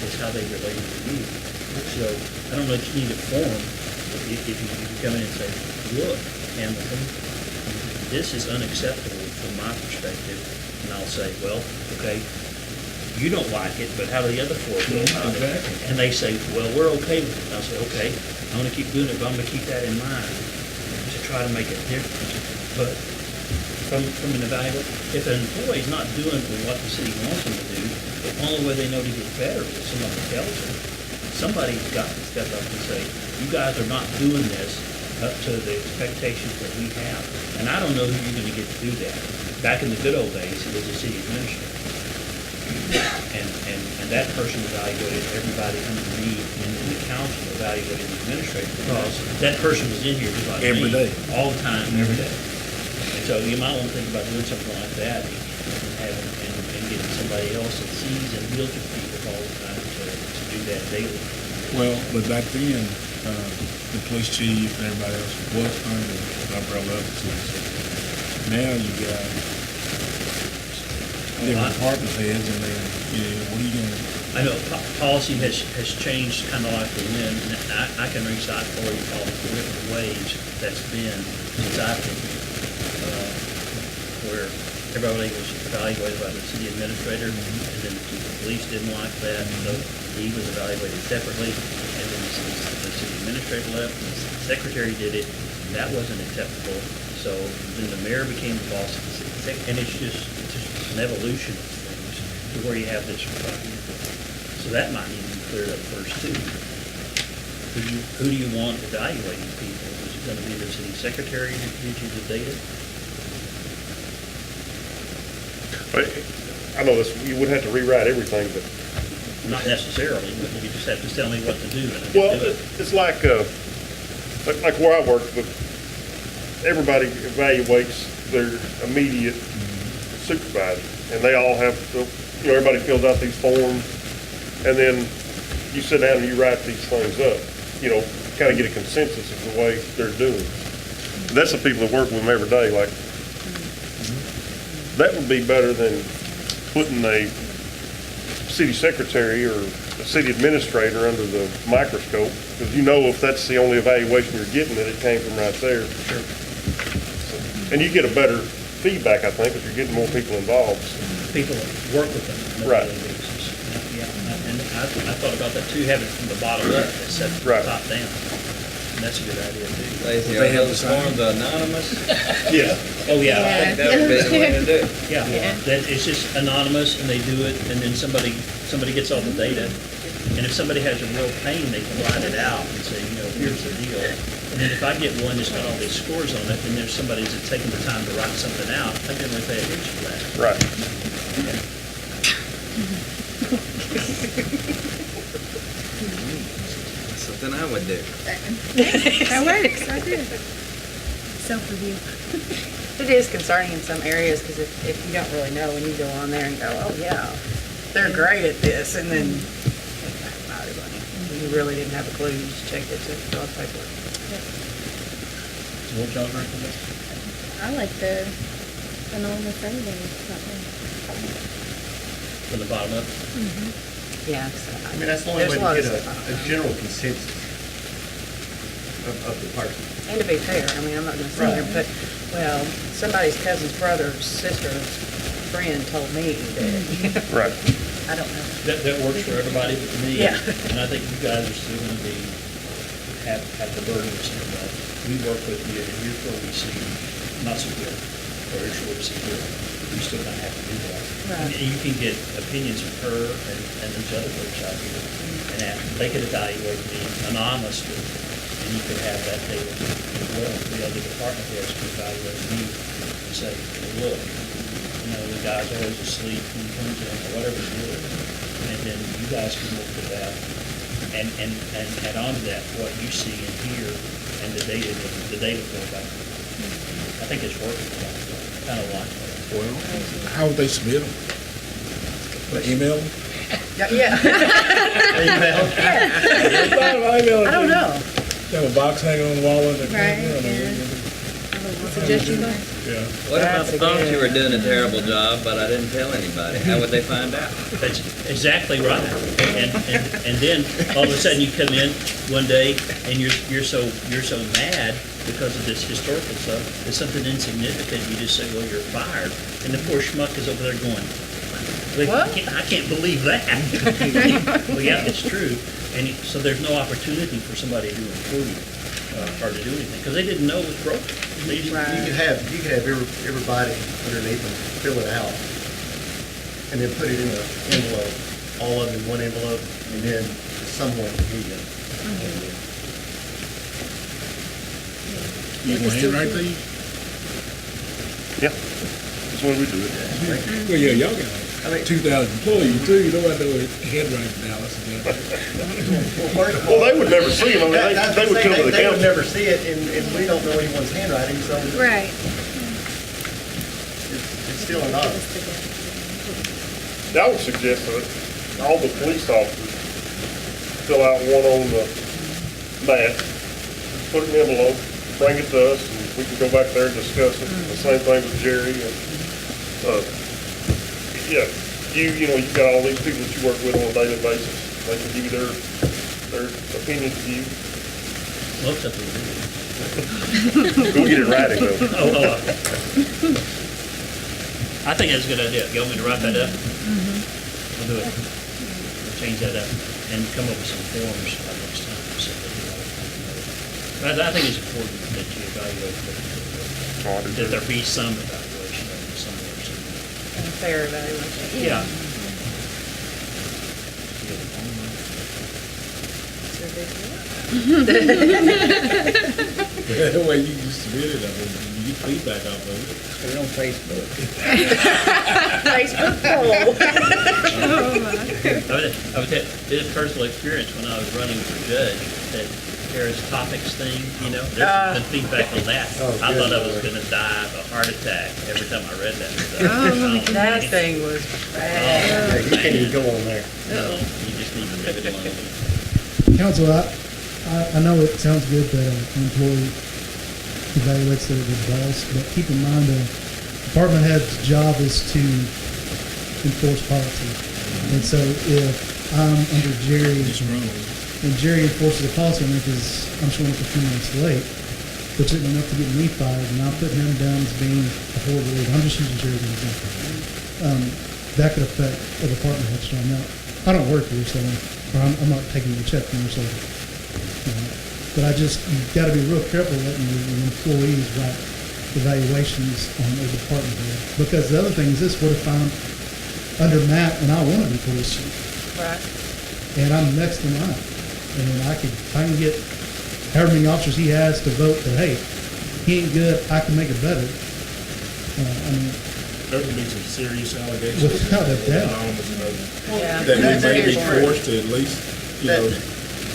is how they relate to you. So I don't know if you need a form. If you come in and say, look, Hamilton, this is unacceptable from my perspective, and I'll say, well, okay, you don't like it, but how do the other four feel about it? And they say, well, we're okay with it. And I'll say, okay, I'm gonna keep doing it, but I'm gonna keep that in mind to try to make a difference. But from an evaluation, if an employee's not doing what the city wants them to do, the only way they know to get better is somebody tells them. Somebody's got to step up and say, you guys are not doing this up to the expectations that we have. And I don't know who you're gonna get to do that. Back in the good old days, it was the city administrator. And that person evaluated everybody underneath, and the council evaluated the administrator, because that person was in here just like Every me, day. all the time, every day. And so you might want to think about doing something like that, and getting somebody else that sees and deals with people all the time to do that daily. Well, but back then, the police chief and everybody else was under the umbrella of the city secretary. Now you got different department heads, and then, what are you gonna? I know policy has changed kind of like the wind, and I can recite for you all the different ways that's been since I've been here, where everybody was evaluated by the city administrator, and then the police didn't like that, so he was evaluated separately, and then the city administrator left, and the secretary did it, and that wasn't acceptable, so then the mayor became the boss of the city, and it's just an evolution of things to where you have this. So that might need to be cleared up first too. Who do you want evaluating people? Is it going to be the city secretary who gives you the data? I know this, you would have to rewrite everything, but, Not necessarily, but you just have to tell me what to do. And I can well, do it. it's like where I work, everybody evaluates their immediate supervisor, and they all have to, everybody fills out these forms, and then you sit down and you write these things up, kind of get a consensus of the way they're doing. And that's the people that work with them every day, like, that would be better than putting a city secretary or a city administrator under the microscope, because if that's the only evaluation you're getting, that it came from right there. Sure. And you get a better feedback, I think, if you're getting more people involved. People that work with them on a Right. daily basis. Yeah, and I thought about that too, having it from the bottom up instead of from Right. the top down. And that's a good idea too. Lazy, They are have those the sign. forms anonymous? Yeah. Oh, I yeah. think that would be the way to do it. Yeah, that it's just anonymous, and they do it, and then somebody gets all the data. And if somebody has a real pain, they can write it out and say, here's the deal. And then if I get one that's got all these scores on it, and there's somebody that's taking the time to write something out, I generally pay attention to that. Right. That's something I would do. That works, I do. Self-review. It is concerning in some areas, because if you don't really know, and you go on there and go, oh, yeah, they're great at this, and then you really didn't have a clue, you just checked it to fill out paperwork. So what y'all recommend? I like the anonymous everything. From the bottom up? Yeah. I mean, that's the only way There's a lot to of get stuff. a general consensus of the person. And to be fair, I mean, I'm not gonna sit here and put, well, somebody's cousin's brother's sister's friend told me that, Right. I don't know. That works for everybody but me. Yeah. And I think you guys are still gonna have the burden of some of that. We work with you, and here's where we see not so good, or here's where we see good. We still gonna have to do that. Right. And you can get opinions from her and these other folks out here, and they could evaluate me anonymously, and you could have that data as well. The other department heads could evaluate me and say, look, the guy's always asleep when he comes in, or whatever it is. And then you guys can look at that and add on to that what you see and hear and the data flow back. I think it's working. Kind of like that. Well, how would they submit them? By email? Yeah. I don't know. Have a box hanging on the wall in the Right, corner? yeah. Suggestion box? Yeah. What if I That's a thought good you were doing a terrible job, but I didn't tell anybody? How would they find out? That's exactly right. And then all of a sudden you come in one day and you're so mad because of this historical stuff. It's something insignificant. You just say, well, you're fired. And the poor schmuck is over there going, What? I can't believe that. Well, yeah, it's true. And so there's no opportunity for somebody to improve or to do anything because they didn't know it was broken. They just- Right. You could have everybody underneath them fill it out, and then put it in an envelope, all of them in one envelope, and then someone can read it. You want to handwrite these? Yeah. That's the way we do it. Well, yeah, y'all got it. 2,000 employees too, you know, I know it handwriting balance. Well, they would never see them. I mean, they would come to the They would council. never see it, and we don't know anyone's handwriting, so Right. it's still an honor. I would suggest that all the police officers fill out one on the mat, put it in an envelope, bring it to us, and we can go back there and discuss it. The same thing with Jerry and, yeah, you know, you've got all these people that you work with on a daily basis. They can give you their opinions to you. Well, except for me. Go get it writing though. I think that's a good idea. You want me to write that up? I'll do it. I'll change that up and come up with some forms by next time. So that, you know, but I think it's important that you evaluate, that there be some evaluation of it somewhere. And a fair evaluation. Yeah. The way you just submit it, I mean, you get feedback off of it. Put it on Facebook. Facebook poll. I would tell, it's personal experience when I was running for judge, that Harris Topics thing, you know, there's been feedback on that. I thought I was gonna die of a heart attack every time I read that stuff. That thing was bad. Yeah, you can't even go on there. You just need to leave it alone. Council, I know it sounds good that an employee evaluates their boss, but keep in mind the department head's job is to enforce policy. And so if I'm under Jerry, and Jerry enforces a policy on me because I'm showing up a few minutes late, which isn't enough to get me fired, and I'm putting him down as being a horrible leader. I'm just using Jerry as an example. That could affect a department head's job. Now, I don't work here, so, or I'm not taking a check from you, so, but you've got to be real careful letting your employees write evaluations on a department head. Because the other thing is this, what if I'm under Matt and I want to be police chief? Right. And I'm next in line. And I can get however many officers he has to vote that, hey, he ain't good, I can make it better. There could be some serious allegations. Without a doubt. Yeah. That we may be That's forced to at least, you know,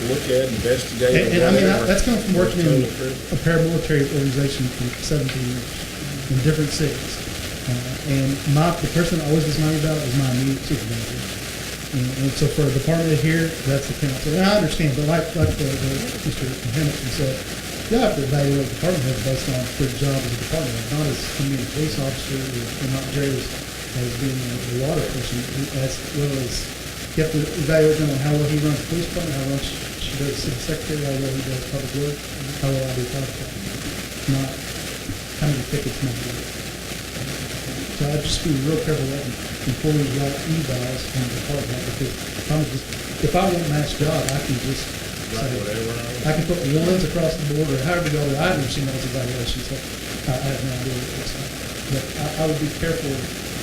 look at, investigate. And I mean, whatever. that's coming from working in Totally true. a paramilitary organization for 17 years in different cities. And the person that always gets money about is my immediate supervisor. And so for a department head here, that's the council. And I understand, but like Mr. Hamilton said, you have to evaluate department heads based on their job as a department head, not as being a police officer or not Jerry as being a water person, as well as you have to evaluate them on how well he runs the police department, how well she does city secretary, how well he does public work, how well I do public. Not how many tickets might do. So I'd just be real careful letting employees write evals on the department head, because if I want Matt's job, I can just say, I can put ones across the board or however you go. I've never seen those evaluations, so I have no idea what it looks like. But I would be careful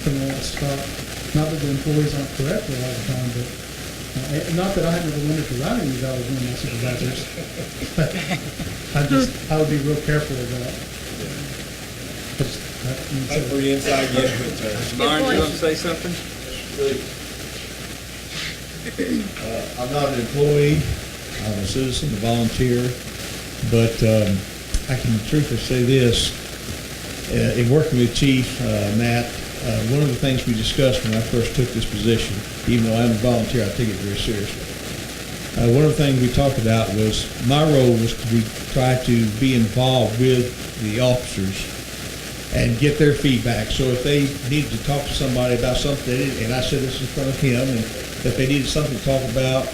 from that stop. Not that the employees aren't correct a lot of the time, but not that I have never wanted to write any evals on my supervisors. I would be real careful of that. That's pretty inside yet, but, Mr. Barnes, you want to say something? I'm not an employee, I'm a citizen, a volunteer, but I can truthfully say this. In working with Chief Matt, one of the things we discussed when I first took this position, even though I'm a volunteer, I take it very seriously. One of the things we talked about was my role was to try to be involved with the officers and get their feedback. So if they needed to talk to somebody about something, and I said this in front of him, and if they needed something to talk about,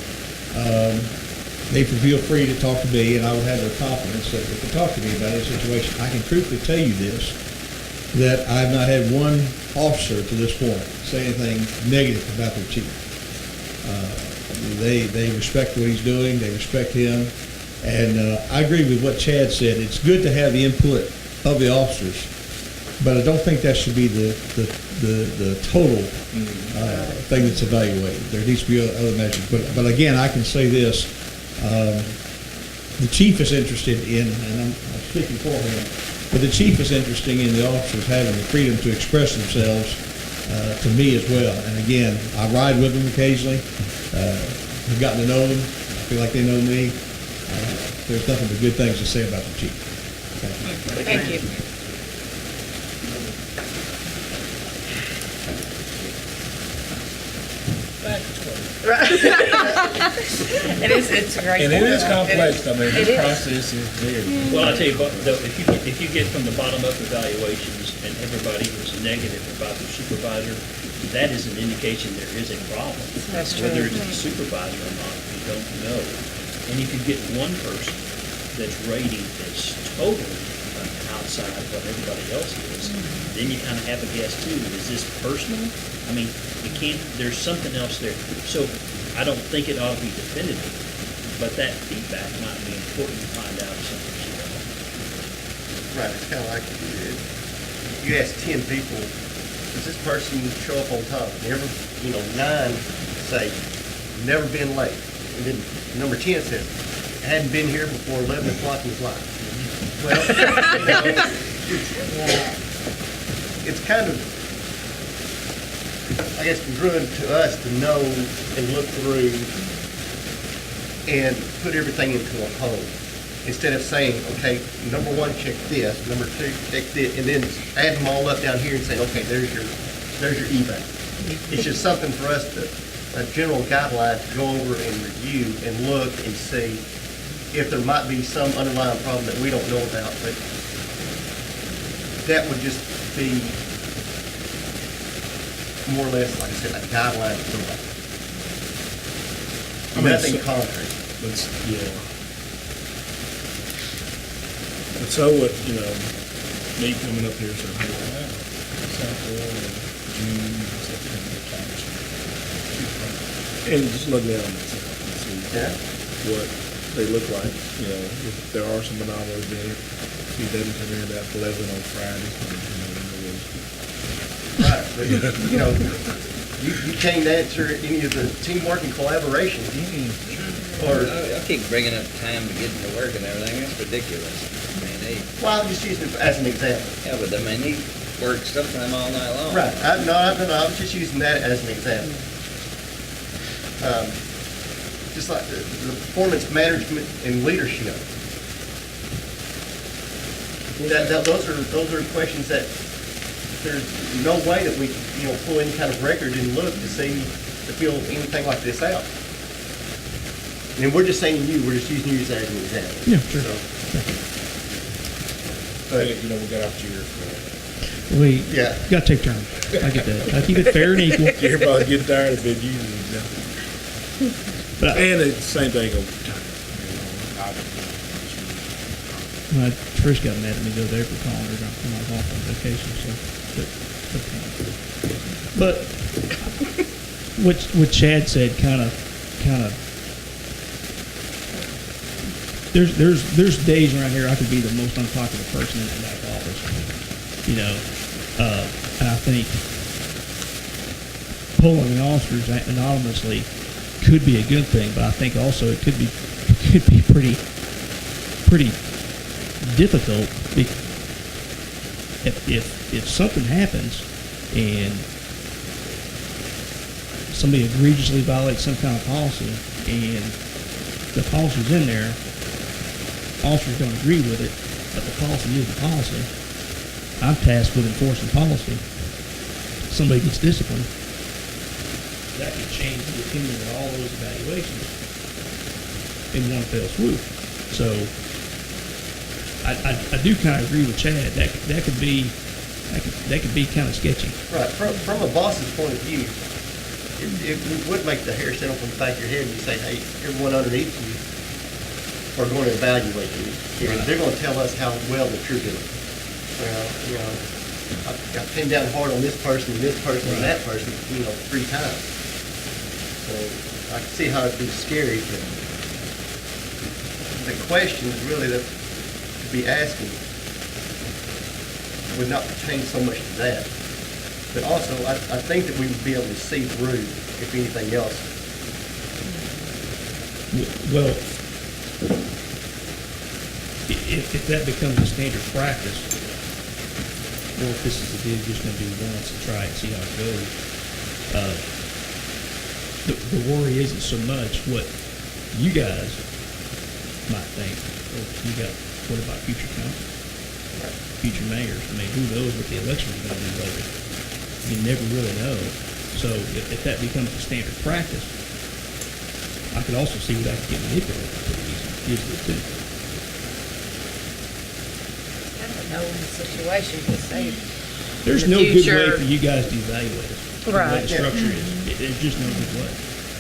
they could feel free to talk to me, and I would have their confidence that they could talk to me about any situation. I can truthfully tell you this, that I've not had one officer to this point say anything negative about their chief. They respect what he's doing, they respect him, and I agree with what Chad said. It's good to have the input of the officers, but I don't think that should be the total thing that's evaluated. There needs to be other measures. But again, I can say this. The chief is interested in, and I'm speaking for him, but the chief is interested in the officers having the freedom to express themselves to me as well. And again, I ride with them occasionally. I've gotten to know them. I feel like they know me. There's nothing but good things to say about the chief. Thank you. Thank you. It's a great. And it is complex, I mean, It this is. process is very. Well, I tell you what, though, if you get from the bottom-up evaluations and everybody was negative about the supervisor, that is an indication there is a problem. That's true. Whether it's the supervisor or not, we don't know. And if you get one person that's rating that's totally outside what everybody else is, then you kind of have a guess too. Is this personal? I mean, you can't, there's something else there. So I don't think it ought to be definitive, but that feedback might be important to find out if something's wrong. Right, it's kind of like, you ask 10 people, does this person show up on time? Never, 9 say, never been late. And then number 10 says, hadn't been here before 11 o'clock in his life. Well, it's kind of, I guess, congruent to us to know and look through and put everything into a whole. Instead of saying, okay, number 1, check this, number 2, check this, and then add them all up down here and say, okay, there's your eval. It's just something for us to, a general guideline to go over and review and look and see if there might be some underlying problem that we don't know about, but that would just be more or less, like I said, a guideline to go by. Nothing concrete. Yeah. And so what, me coming up here, so, wow, South Florida, June, September, October. And just look down and see what they look like, if there are some anomalies there. He doesn't come in about 11 on Fridays. Right, but, you can't answer any of the teamwork and collaboration. Or, I keep bringing up time to get to work and everything. That's ridiculous. I mean, well, I'm just using it as an example. yeah, but I mean, he works sometime all night long. Right, no, I was just using that as an example. Just like the performance management and leadership. Those are questions that there's no way that we can, pull any kind of record and look to see, to feel anything like this out. And we're just saying we're just using you as an example. Yeah, sure. But, we got off cheer. We Yeah. got to take turns. I get that. I keep it fair and equal. Everybody get tired of it using it. But And it's the same thing over time. Trish got mad at me the other day for calling her when I was off on vacation, so, but what Chad said kind of, there's days around here I could be the most unpopular person in the back office, and I think polling the officers anonymously could be a good thing, but I think also it could be pretty difficult if something happens and somebody egregiously violates some kind of policy and the policy's in there, officers don't agree with it, but the policy is the policy. I'm tasked with enforcing policy. Somebody gets disciplined, that could change the opinion of all those evaluations in one fell swoop. So I do kind of agree with Chad. That could be kind of sketchy. right, from a boss's point of view, it would make the hair stand up on the back of your head and you say, hey, everyone underneath you are going to evaluate you. And they're going to tell us how well that you're doing. Well, I got pinned down hard on this person and and that person, 3 times. So I can see how it'd be scary, but the questions really that to be asking would not pertain so much to that. But also, I think that we would be able to see through, if anything else. Well, if that becomes a standard practice, or if this is a deal you're just gonna do once and try it, see how it goes. The worry isn't so much what you guys might think, or what about future council? Future mayors, I mean, who knows what the election is gonna be later? You never really know. So if that becomes a standard practice, I could also see where that could get manipulated pretty easily too. I don't know in the situation, because say, There's in the no good way future- for you guys to evaluate it. The way Right. the structure is, there's just no good way.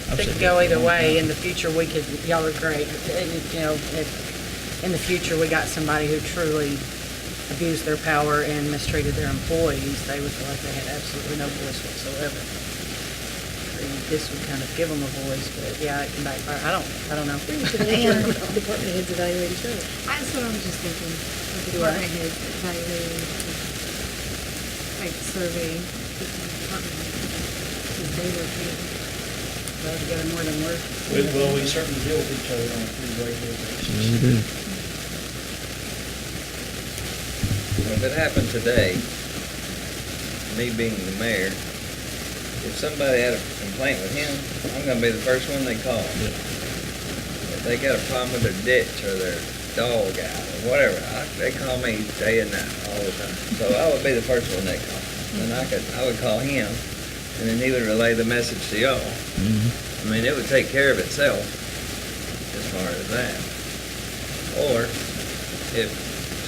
I've it said could that go for a either long way. time. In the future, we could, y'all are great. You know, if in the future we got somebody who truly abused their power and mistreated their employees, they would feel like they had absolutely no voice whatsoever. And this would kind of give them a voice, but yeah, it can backfire. I don't know. Department heads evaluate each other. That's what I was just thinking, like the Do I? department heads evaluating, like survey, different department heads, because they were paid. Well, together more than work. Well, we certainly deal with each other on a pretty regular basis. Yeah, we do. If it happened today, me being the mayor, if somebody had a complaint with him, I'm gonna be the first one they call. If they got a problem with their ditch or their dog out or whatever, they call me day and night, all the time. So I would be the first one they call. And I would call him, and then he would relay the message to y'all. I mean, it would take care of itself as far as that. Or if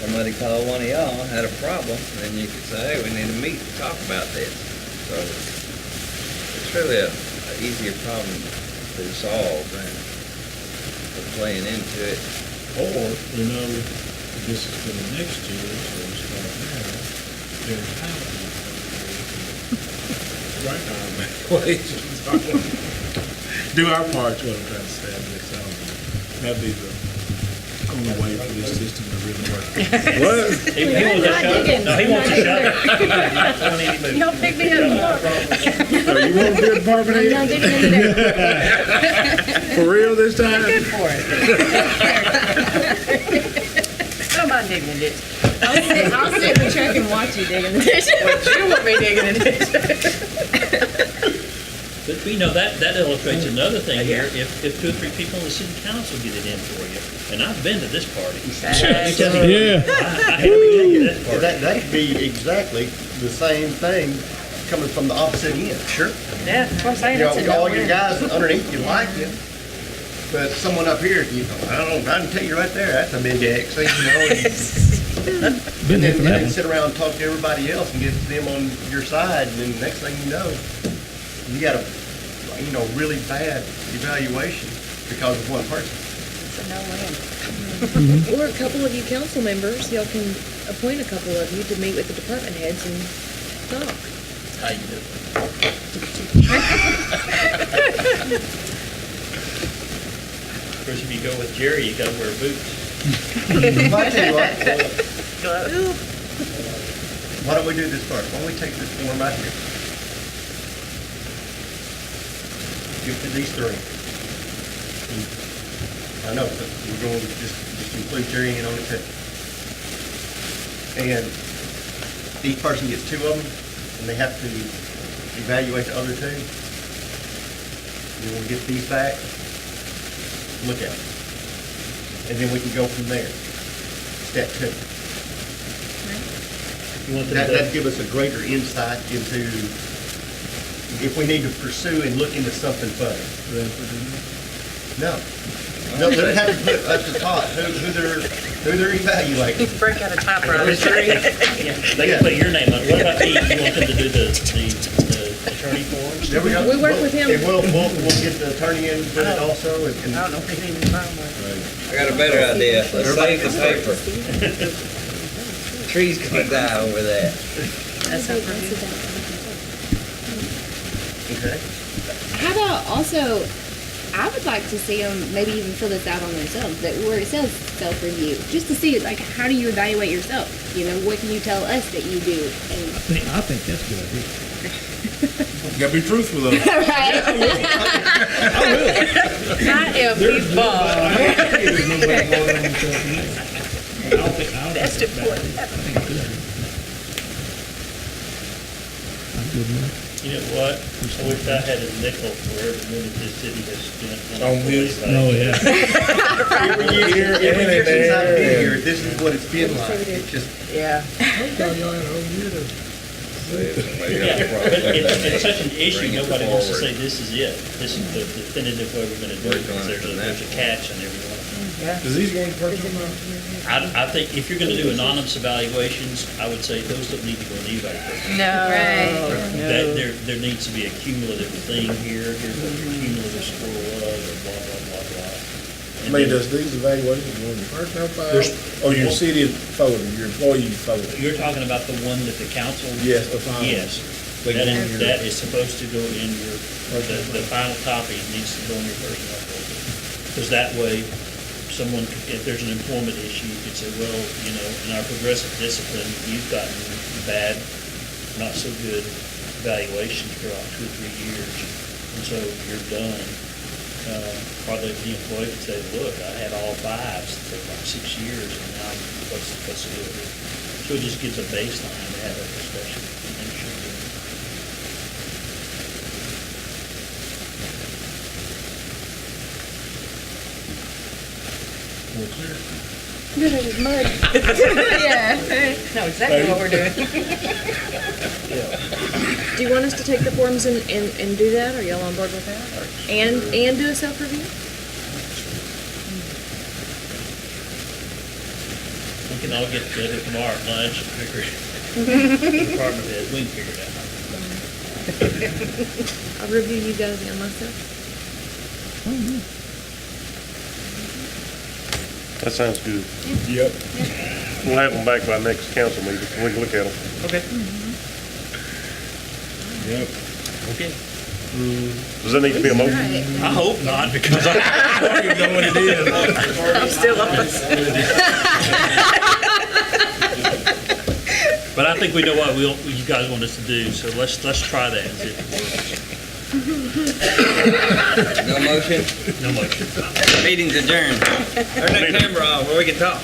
somebody called one of y'all, had a problem, then you could say, hey, we need to meet and talk about this. So it's really a easier problem to solve than playing into it. Or, you know, this is for the next year, so we start now, there's housing. Right now, I'm do our part, what I'm trying to say, that'd be the only way for this system to really work. What? He wants a shot. No, he wants a shot. Y'all pick me up. So you want to be a department I'm not head? digging into that. For real this time? Good for it. I don't mind digging a ditch. I'll sit in the truck and watch you dig in the ditch. But you want me digging a ditch. But, you know, that illustrates another thing here. If 2 or 3 people in the city council get it in for you, and I've been to this party. Exactly. Yeah. I had to be at this party. That could be exactly the same thing coming from the opposite end. Sure. Yeah, that's what I'm saying. You It's a know, all your no-win. guys underneath you like you, but someone up here, you know, I can tell you right there, that's a big X, you know. Been there for And that then one. sit around and talk to everybody else and get them on your side, and then the next thing you know, you got a, you know, really bad evaluation because of one person. It's a no-win. Or a couple of you council members, y'all can appoint a couple of you to meet with the department heads and talk. How you do? Of course, if you go with Jerry, you gotta wear boots. Well, I tell you what, Gloves. why don't we do this first? Why don't we take this form right here? Give it to these 3. I know, but we're going to just include Jerry in on it too. And each person gets 2 of them, and they have to evaluate the other 2. And we'll get these back, look at them. And then we can go from there. Step 2. You want them That'd to, give us a greater insight into if we need to pursue and look into something further. No. No, they have to put at the top who they're evaluating. Break out a typewriter. yeah, they can put your name on it. What about me? You want them to do the attorney forms? There we go. We work with him. And we'll get the attorney in with it also, and I don't know if he's even wrong with I got a better idea. Let's save the paper. Trees gonna die over that. That's how Purdue. okay. How about also, I would like to see them maybe even fill this out on themselves, that where it says self-review, just to see, like, how do you evaluate yourself? You know, what can you tell us that you do? And I think that's a good idea. You gotta be truthful though. right? I am the bomb. There's nobody voting on themselves now. That's important. wouldn't it? You know what? I wish I had a nickel for every minute this city has spent on On this? employees. Oh, yeah. Every year since I've been here, this is what it's been like. It's just, Yeah. Thought y'all had a whole year to say it. Yeah, but it's such an issue, nobody wants to say this is it. This is the definitive way we're gonna do it, because there's a catch in every one of them. Yeah. Does these go in the purchase amount? I think if you're gonna do anonymous evaluations, I would say those don't need to go in the evac program. No. Right. That, No. there needs to be a cumulative thing here, here's what your cumulative score was, or blah, blah, blah, blah. I And mean, then does these evaluations go in the personnel file? There's- Or your city folder, your employee folder? You're talking about the one that the council? Yes, the final. Yes. They go in your- That is supposed to go in your, the final copy needs to go in your personnel folder. Because that way, someone, if there's an employment issue, you could say, well, you know, in our progressive discipline, you've gotten bad, not so good evaluations for about 2 or 3 years, and so you're done. Probably the employee could say, look, I had all 5s for about 6 years, and now what's the deal here? So it just gives a baseline to have a discussion. And it should be. Good as mud. Yeah. No, exactly what we're doing. Do you want us to take the forms and do that? Are y'all on board with that? And do a self-review? We can all get together tomorrow at lunch and figure it. Department head, we can figure it out. I'll review you guys and myself. That sounds good. Yep. We'll have them back by next council meeting, and we can look at them. Okay. Yep. Okay. Does that need to be a motion? I hope not, because I don't even know what it is. I'm still on. But I think we know what you guys want us to do, so let's try that and see if it works. No motion? No motion. Meeting's adjourned. Turn that camera off where we can talk.